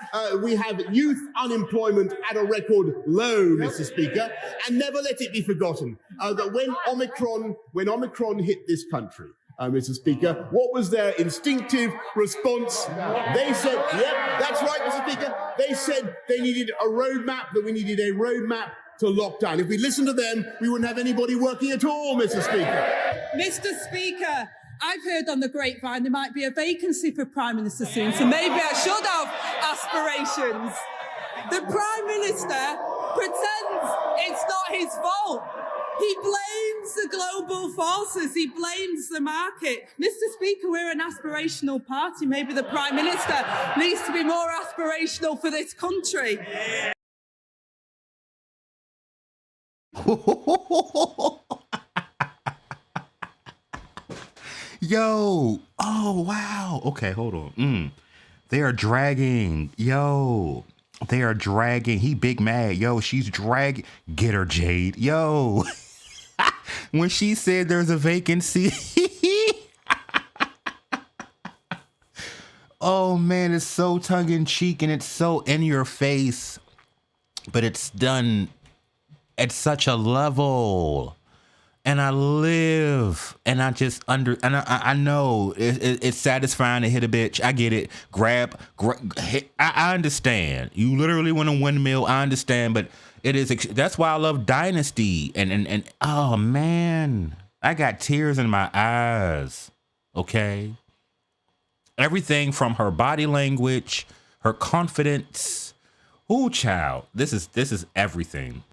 We have youth unemployment at a record low, Mr. Speaker, and never let it be forgotten that when Omicron hit this country, Mr. Speaker. What was their instinctive response? They said, yep, that's right, Mr. Speaker. They said they needed a roadmap, that we needed a roadmap to lockdown. If we listened to them, we wouldn't have anybody working at all, Mr. Speaker. Mr. Speaker, I've heard on the grapevine there might be a vacancy for Prime Minister soon, so maybe I should have aspirations. The Prime Minister pretends it's not his fault. He blames the global forces. He blames the market. Mr. Speaker, we're an aspirational party. Maybe the Prime Minister needs to be more aspirational for this country. Yo, oh wow. Okay, hold on. They are dragging. Yo, they are dragging. He big mad. Yo, she's dragging. Get her, Jade. Yo, when she said there's a vacancy. Oh man, it's so tongue in cheek and it's so in your face, but it's done at such a level. And I live, and I just I know it's satisfying to hit a bitch. I get it. Hit, I understand. You literally want a windmill. I understand, but it is. That's why I love Dynasty. And oh man, I got tears in my eyes. Okay. Everything from her body language, her confidence. Ooh, child, this is everything.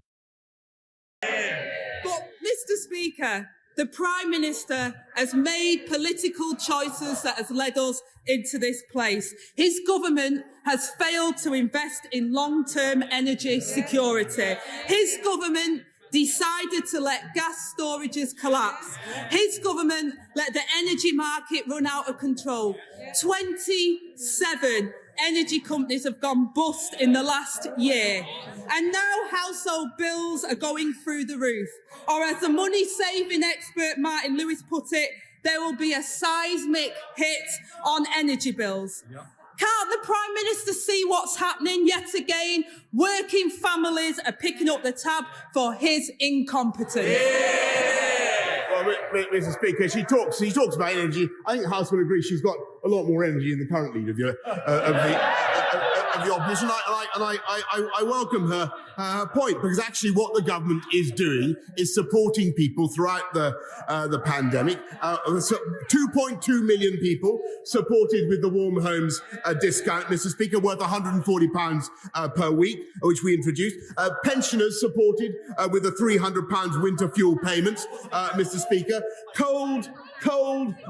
Mr. Speaker, the Prime Minister has made political choices that has led us into this place. His government has failed to invest in long-term energy security. His government decided to let gas storages collapse. His government let the energy market run out of control. 27 energy companies have gone bust in the last year. And now household bills are going through the roof. Or as the money-saving expert Martin Lewis put it, there will be a seismic hit on energy bills. Yep. Can't the Prime Minister see what's happening yet again? Working families are picking up the tab for his incompetence. Yeah. Well, Mr. Speaker, she talks about energy. I think the House will agree she's got a lot more energy than the current leader of the opposition. I welcome her point, because actually what the government is doing is supporting people throughout the pandemic. 2.2 million people supported with the Warm Homes discount, Mr. Speaker, worth £140 per week, which we introduced. Pensioners supported with the £300 winter fuel payments, Mr. Speaker. Cold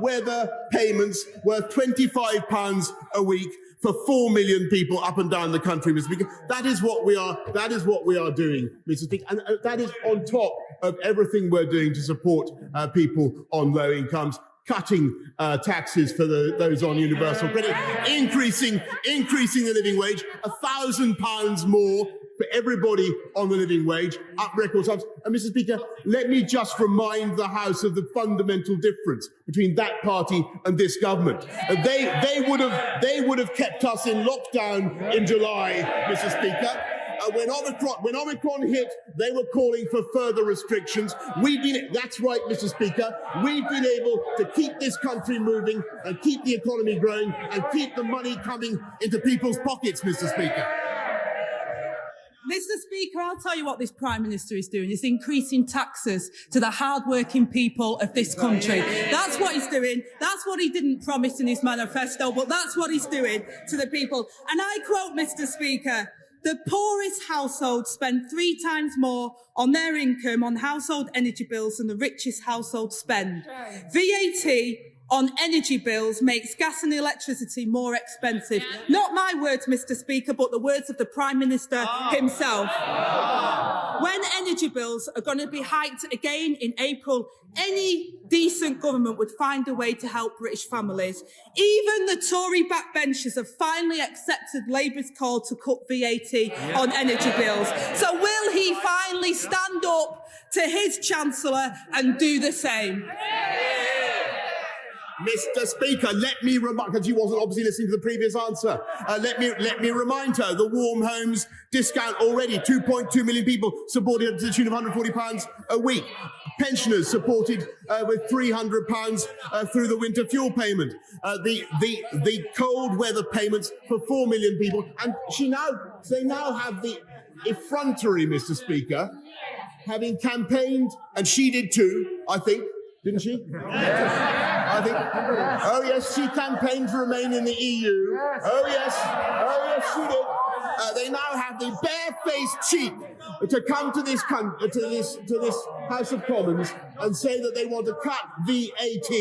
weather payments worth £25 a week for 4 million people up and down the country, Mr. Speaker. That is what we are doing, Mr. Speaker. And that is on top of everything we're doing to support people on low incomes, cutting taxes for those on universal credit, increasing the living wage, £1,000 more for everybody on the living wage, up record times. And Mr. Speaker, let me just remind the House of the fundamental difference between that party and this government. They would have kept us in lockdown in July, Mr. Speaker. When Omicron hit, they were calling for further restrictions. That's right, Mr. Speaker. We've been able to keep this country moving and keep the economy growing and keep the money coming into people's pockets, Mr. Speaker. Mr. Speaker, I'll tell you what this Prime Minister is doing. He's increasing taxes to the hard-working people of this country. That's what he's doing. That's what he didn't promise in his manifesto, but that's what he's doing to the people. And I quote, Mr. Speaker, the poorest households spend 3 times more on their income on household energy bills than the richest households spend. VAT on energy bills makes gas and electricity more expensive. Not my words, Mr. Speaker, but the words of the Prime Minister himself. When energy bills are going to be hiked again in April, any decent government would find a way to help British families. Even the Tory backbenchers have finally accepted Labour's call to cut VAT on energy bills. So will he finally stand up to his Chancellor and do the same? Mr. Speaker, let me remind, because you wasn't obviously listening to the previous answer. Let me remind her the Warm Homes discount already, 2.2 million people supported to the tune of £140 a week. Pensioners supported with £300 through the winter fuel payment. The cold weather payments for 4 million people, and they now have the effrontery, Mr. Speaker, having campaigned, and she did too, I think. Didn't she? I think. Oh, yes, she campaigned to remain in the EU. Oh, yes, she did. They now have the barefaced cheek to come to this House of Commons and say that they want to cut VAT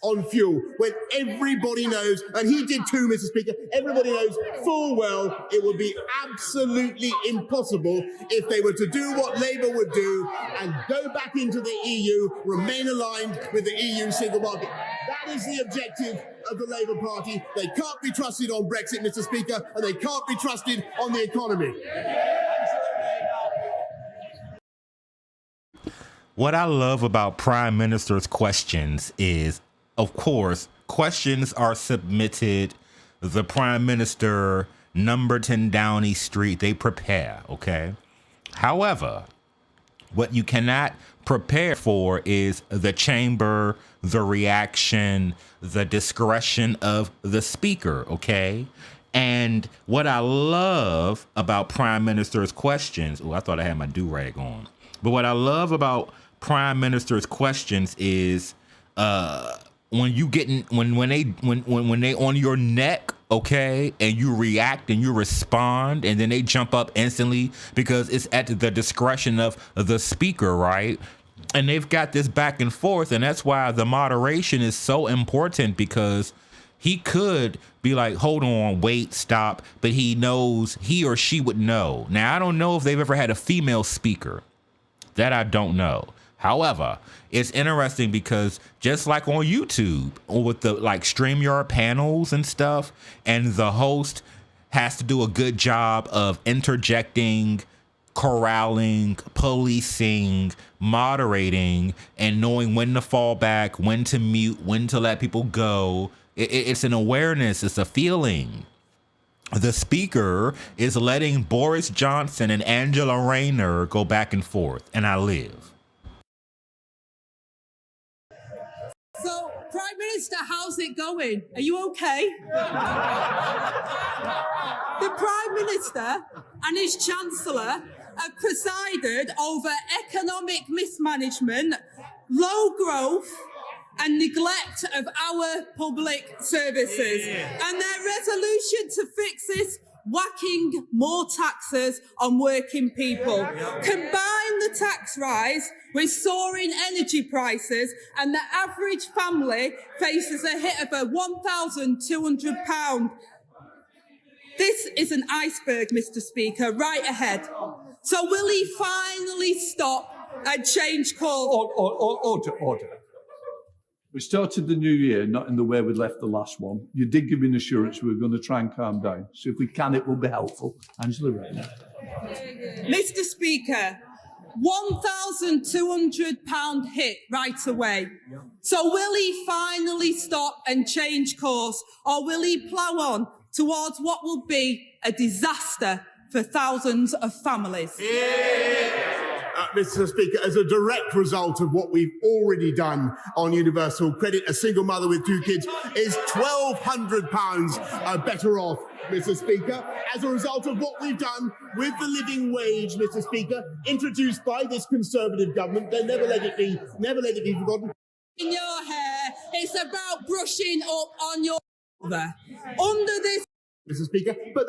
on fuel, when everybody knows, and he did too, Mr. Speaker, everybody knows full well it would be absolutely impossible if they were to do what Labour would do and go back into the EU, remain aligned with the EU single market. That is the objective of the Labour Party. They can't be trusted on Brexit, Mr. Speaker, and they can't be trusted on the economy. What I love about Prime Minister's questions is, of course, questions are submitted. The Prime Minister, number 10 Downing Street, they prepare, okay? However, what you cannot prepare for is the chamber, the reaction, the discretion of the speaker, okay? And what I love about Prime Minister's questions, I thought I had my do-rag on. But what I love about Prime Minister's questions is when they on your neck, okay, and you react and you respond, and then they jump up instantly because it's at the discretion of the speaker, right? And they've got this back and forth, and that's why the moderation is so important, because he could be like, hold on, wait, stop, but he knows, he or she would know. Now, I don't know if they've ever had a female speaker. That I don't know. However, it's interesting because just like on YouTube with the StreamYard panels and stuff, and the host has to do a good job of interjecting, corralling, policing, moderating, and knowing when to fall back, when to mute, when to let people go. It's an awareness. It's a feeling. The speaker is letting Boris Johnson and Angela Rayner go back and forth, and I live. So, Prime Minister, how's it going? Are you okay? The Prime Minister and his Chancellor have presided over economic mismanagement, low growth, and neglect of our public services. And their resolution to fix this, whacking more taxes on working people. Combine the tax rise with soaring energy prices, and the average family faces a hit of £1,200. This is an iceberg, Mr. Speaker, right ahead. So will he finally stop and change course? Order. We started the new year not in the way we left the last one. You did give me an assurance we were going to try and calm down. So if we can, it will be helpful. Angela Rayner. Mr. Speaker, £1,200 hit right away. So will he finally stop and change course, or will he plough on towards what will be a disaster for thousands of families? Mr. Speaker, as a direct result of what we've already done on universal credit, a single mother with 2 kids is £1,200 better off, Mr. Speaker, as a result of what we've done with the living wage, Mr. Speaker, introduced by this Conservative government. They never let it be forgotten. In your hair, it's about brushing up on your under this. Mr. Speaker, but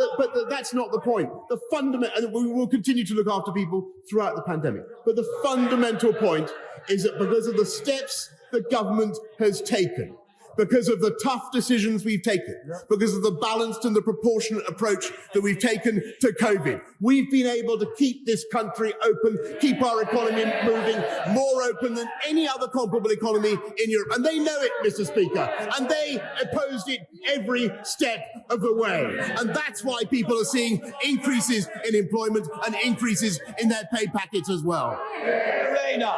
that's not the point. The fundamental, and we will continue to look after people throughout the pandemic. But the fundamental point is that because of the steps the government has taken, because of the tough decisions we've taken, because of the balanced and the proportionate approach that we've taken to COVID, we've been able to keep this country open, keep our economy moving, more open than any other comparable economy in Europe. And they know it, Mr. Speaker, and they opposed it every step of the way. And that's why people are seeing increases in employment and increases in their pay packets as well. Rayner.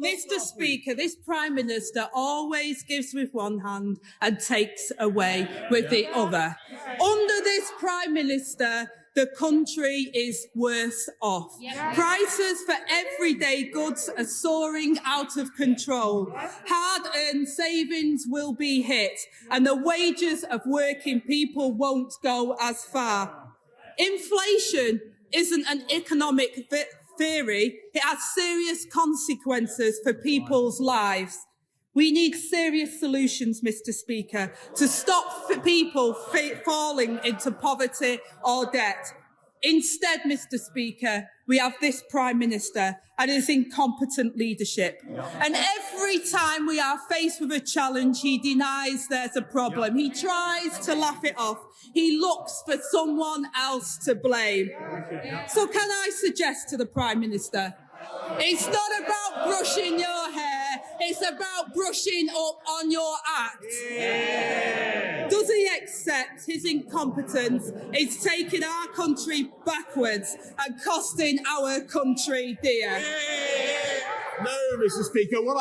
Mr. Speaker, this Prime Minister always gives with one hand and takes away with the other. Under this Prime Minister, the country is worse off. Prices for everyday goods are soaring out of control. Hard-earned savings will be hit, and the wages of working people won't go as far. Inflation isn't an economic theory. It has serious consequences for people's lives. We need serious solutions, Mr. Speaker, to stop people falling into poverty or debt. Instead, Mr. Speaker, we have this Prime Minister and his incompetent leadership. And every time we are faced with a challenge, he denies there's a problem. He tries to laugh it off. He looks for someone else to blame. So can I suggest to the Prime Minister, it's not about brushing your hair, it's about brushing up on your act. Yeah. Does he accept his incompetence is taking our country backwards and costing our country dear? Yeah. No, Mr. Speaker. What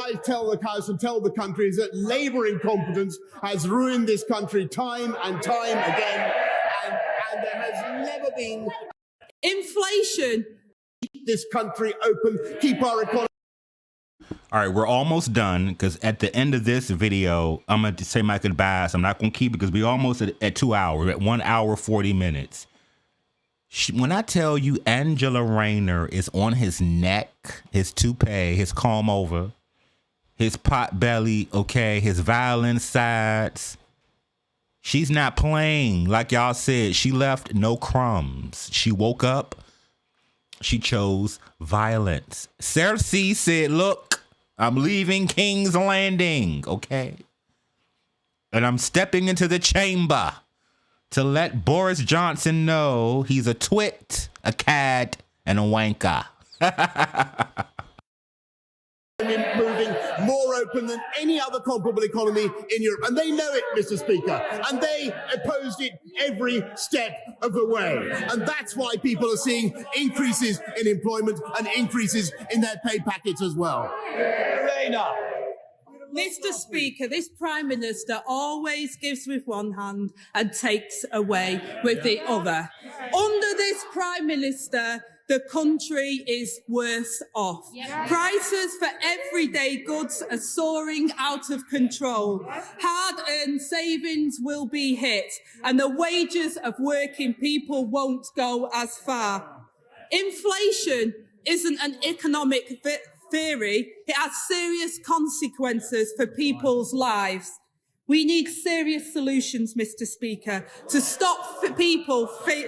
I tell the House and tell the country is that Labour incompetence has ruined this country time and time again, and there has never been inflation. This country open, keep our economy. All right, we're almost done because at the end of this video, I'm going to say my goodbyes. I'm not going to keep it because we're almost at 2 hours, at 1 hour, 40 minutes. When I tell you Angela Rayner is on his neck, his toupee, his comb over, his pot belly, okay, his violin sides, she's not playing. Like y'all said, she left no crumbs. She woke up. She chose violence. Cersei said, look, I'm leaving King's Landing, okay? And I'm stepping into the chamber to let Boris Johnson know he's a twit, a cad, and a wanker. Moving more open than any other comparable economy in Europe. And they know it, Mr. Speaker. And they opposed it every step of the way. And that's why people are seeing increases in employment and increases in their pay packets as well. Mr. Speaker, this Prime Minister always gives with one hand and takes away with the other. Under this Prime Minister, the country is worse off. Prices for everyday goods are soaring out of control. Hard-earned savings will be hit, and the wages of working people won't go as far. Inflation isn't an economic theory. It has serious consequences for people's lives. We need serious solutions, Mr. Speaker, to stop people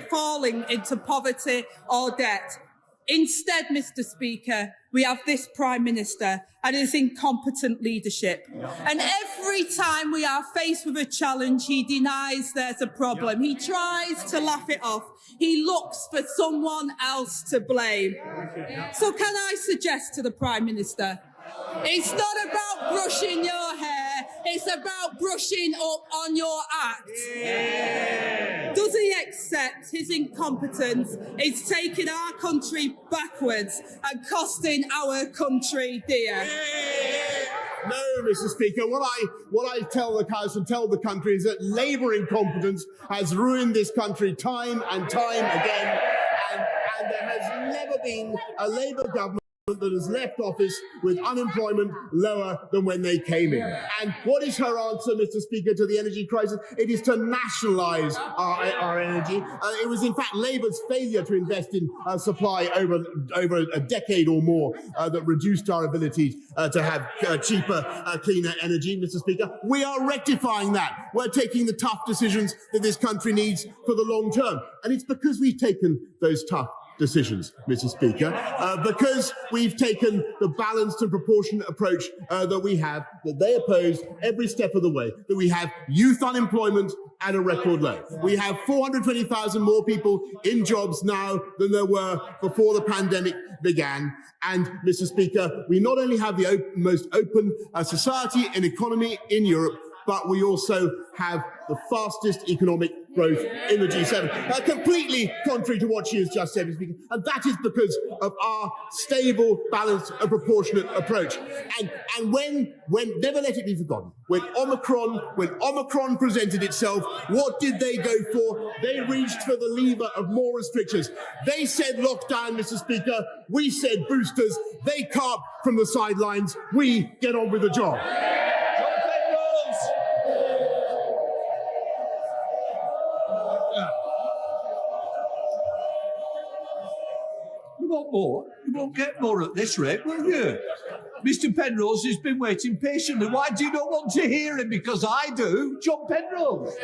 falling into poverty or debt. Instead, Mr. Speaker, we have this Prime Minister and his incompetent leadership. And every time we are faced with a challenge, he denies there's a problem. He tries to laugh it off. He looks for someone else to blame. So can I suggest to the Prime Minister, it's not about brushing your hair, it's about brushing up on your act. Yeah. Does he accept his incompetence is taking our country backwards and costing our country dear? Yeah. No, Mr. Speaker. What I tell the House and tell the country is that Labour incompetence has ruined this country time and time again, and there has never been a Labour government that has left office with unemployment lower than when they came in. And what is her answer, Mr. Speaker, to the energy crisis? It is to nationalise our energy. It was, in fact, Labour's failure to invest in supply over a decade or more that reduced our ability to have cheaper, cleaner energy, Mr. Speaker. We are rectifying that. We're taking the tough decisions that this country needs for the long term. And it's because we've taken those tough decisions, Mr. Speaker, because we've taken the balanced and proportionate approach that we have, that they oppose every step of the way, that we have youth unemployment at a record low. We have 420,000 more people in jobs now than there were before the pandemic began. And, Mr. Speaker, we not only have the most open society and economy in Europe, but we also have the fastest economic growth in the G7. Completely contrary to what she has just said, Mr. Speaker. And that is because of our stable, balanced and proportionate approach. And when never let it be forgotten, when Omicron presented itself, what did they go for? They reached for the lever of more restrictions. They said lockdown, Mr. Speaker. We said boosters. They carp from the sidelines. We get on with the job. You want more? You won't get more at this rate, will you? Mr. Penrose has been waiting patiently. Why do you not want to hear him? Because I do. John Penrose.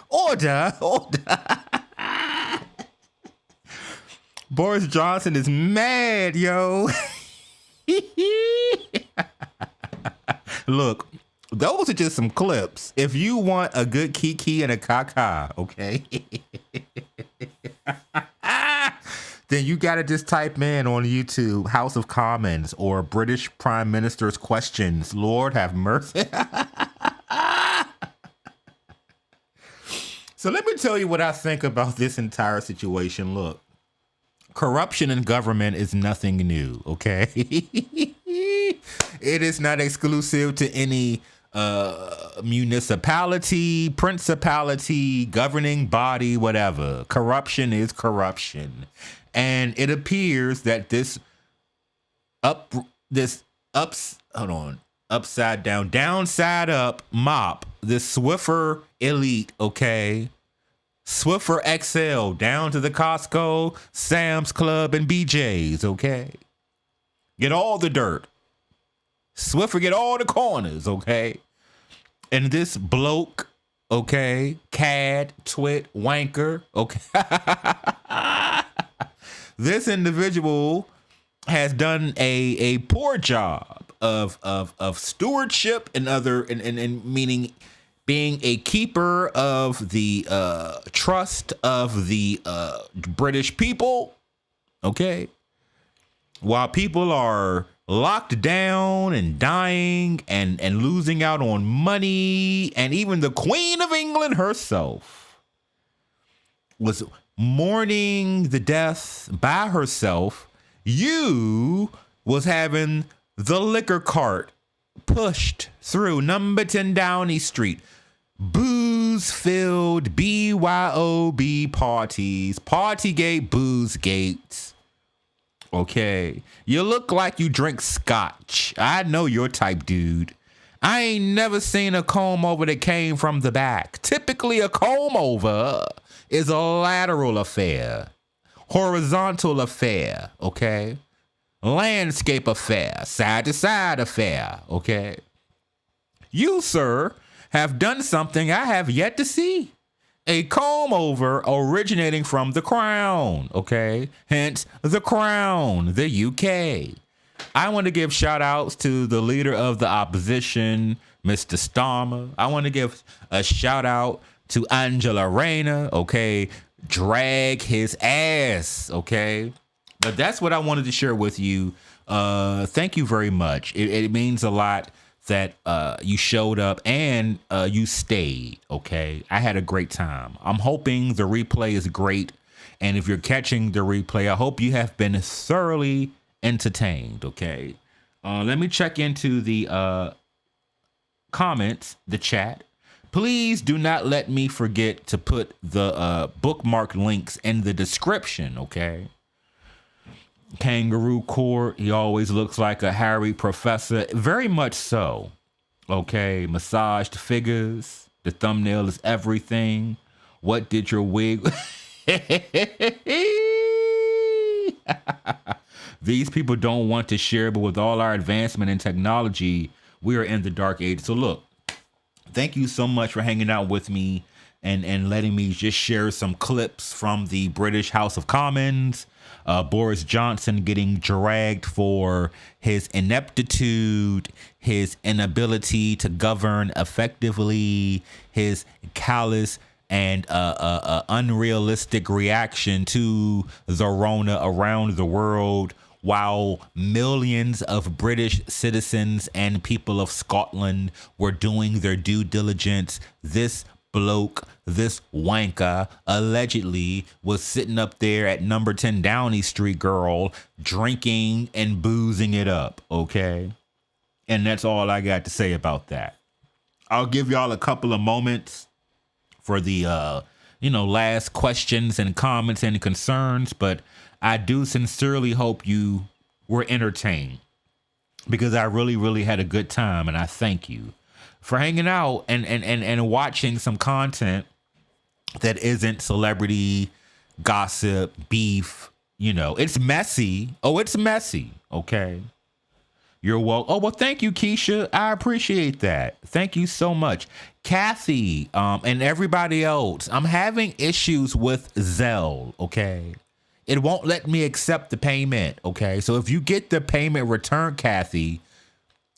Order. Boris Johnson is mad, yo. Look, those are just some clips. If you want a good kiki and a caca, okay? Then you got to just type in on YouTube, House of Commons or British Prime Minister's questions. Lord have mercy. So let me tell you what I think about this entire situation. Look, corruption in government is nothing new, okay? It is not exclusive to any municipality, principality, governing body, whatever. Corruption is corruption. And it appears that upside down, downside up mop, this Swiffer elite, okay? Swiffer XL down to the Costco, Sam's Club, and BJ's, okay? Get all the dirt. Swiffer get all the corners, okay? And this bloke, okay, cad, twit, wanker, okay? This individual has done a poor job of stewardship and meaning being a keeper of the trust of the British people, okay? While people are locked down and dying and losing out on money, and even the Queen of England herself was mourning the death by herself, you was having the liquor cart pushed through number 10 Downey Street. Booze-filled BYOB parties, Partygate, Boozegate. Okay, you look like you drink scotch. I know your type, dude. I ain't never seen a comb over that came from the back. Typically, a comb over is a lateral affair, horizontal affair, okay? Landscape affair, side to side affair, okay? You, sir, have done something I have yet to see. A comb over originating from the Crown, okay? Hence, the Crown, the UK. I want to give shout outs to the leader of the opposition, Mr. Starmer. I want to give a shout out to Angela Rayner, okay? Drag his ass, okay? But that's what I wanted to share with you. Thank you very much. It means a lot that you showed up and you stayed, okay? I had a great time. I'm hoping the replay is great. And if you're catching the replay, I hope you have been thoroughly entertained, okay? Let me check into the comments, the chat. Please do not let me forget to put the bookmark links in the description, okay? Kangaroo Court, he always looks like a Harry professor. Very much so, okay? Massaged figures. The thumbnail is everything. What did your wig... These people don't want to share, but with all our advancement in technology, we are in the dark age. So look, thank you so much for hanging out with me and letting me just share some clips from the British House of Commons. Boris Johnson getting dragged for his ineptitude, his inability to govern effectively, his callous and unrealistic reaction to the Rona around the world, while millions of British citizens and people of Scotland were doing their due diligence, this bloke, this wanker, allegedly was sitting up there at number 10 Downing Street, girl, drinking and boozing it up, okay? And that's all I got to say about that. I'll give y'all a couple of moments for the, last questions and comments and concerns, but I do sincerely hope you were entertained because I really, really had a good time, and I thank you for hanging out and watching some content that isn't celebrity gossip, beef. It's messy. Oh, it's messy. Okay. You're welcome. Oh, well, thank you, Keisha. I appreciate that. Thank you so much. Kathy, and everybody else, I'm having issues with Zelle, okay? It won't let me accept the payment, okay? So if you get the payment returned, Kathy,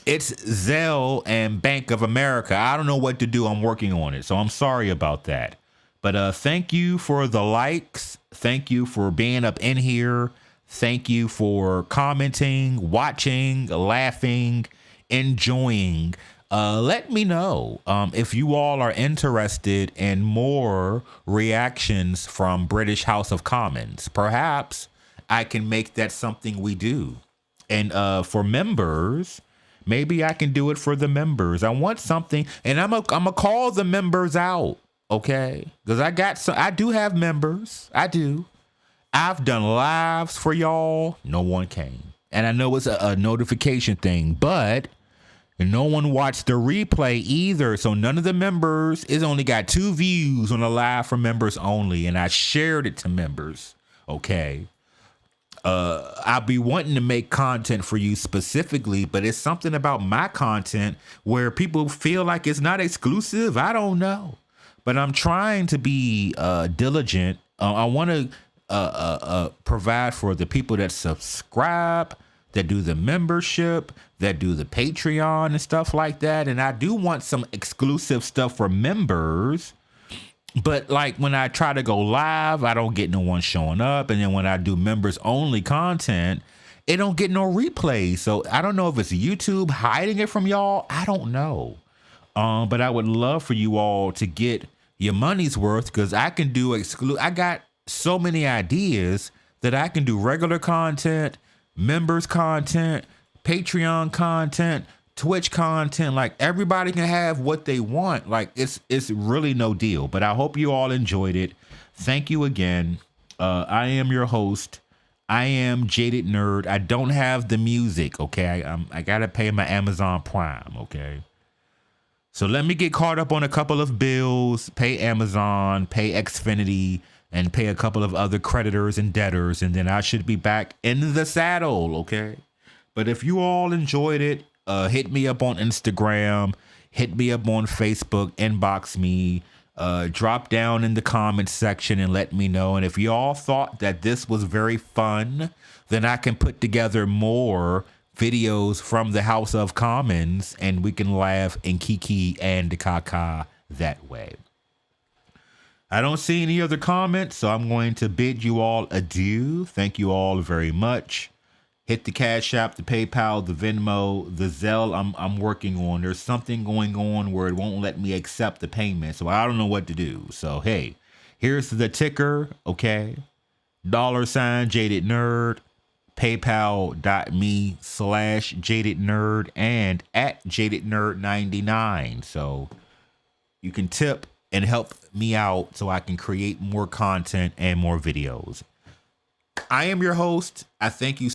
it's Zelle and Bank of America. I don't know what to do. I'm working on it, so I'm sorry about that. But thank you for the likes. Thank you for being up in here. Thank you for commenting, watching, laughing, enjoying. Let me know if you all are interested in more reactions from British House of Commons. Perhaps I can make that something we do. And for members, maybe I can do it for the members. I want something, and I'm a call the members out, okay? Because I do have members. I do. I've done lives for y'all. No one came. And I know it's a notification thing, but no one watched the replay either. So none of the members, it's only got 2 views on the live for members only. And I shared it to members. Okay. I'll be wanting to make content for you specifically, but it's something about my content where people feel like it's not exclusive. I don't know, but I'm trying to be diligent. I want to provide for the people that subscribe, that do the membership, that do the Patreon and stuff like that. And I do want some exclusive stuff for members. But like when I try to go live, I don't get no one showing up. And then when I do members only content, it don't get no replays. So I don't know if it's YouTube hiding it from y'all. I don't know. But I would love for you all to get your money's worth because I can do I got so many ideas that I can do regular content, members content, Patreon content, Twitch content. Like everybody can have what they want. Like it's really no deal. But I hope you all enjoyed it. Thank you again. I am your host. I am Jaded Nerd. I don't have the music. Okay, I gotta pay my Amazon Prime. Okay. So let me get caught up on a couple of bills, pay Amazon, pay Xfinity, and pay a couple of other creditors and debtors, and then I should be back in the saddle, okay? But if you all enjoyed it, hit me up on Instagram, hit me up on Facebook, inbox me, drop down in the comments section and let me know. And if you all thought that this was very fun, then I can put together more videos from the House of Commons, and we can laugh and kiki and kaka that way. I don't see any other comments, so I'm going to bid you all adieu. Thank you all very much. Hit the Cash App, the PayPal, the Venmo, the Zelle. I'm working on. There's something going on where it won't let me accept the payment, so I don't know what to do. So, hey, here's the ticker, okay? $ Jaded Nerd, PayPal.me/Jaded Nerd, and at Jaded Nerd 99. So you can tip and help me out so I can create more content and more videos. I am your host. I thank you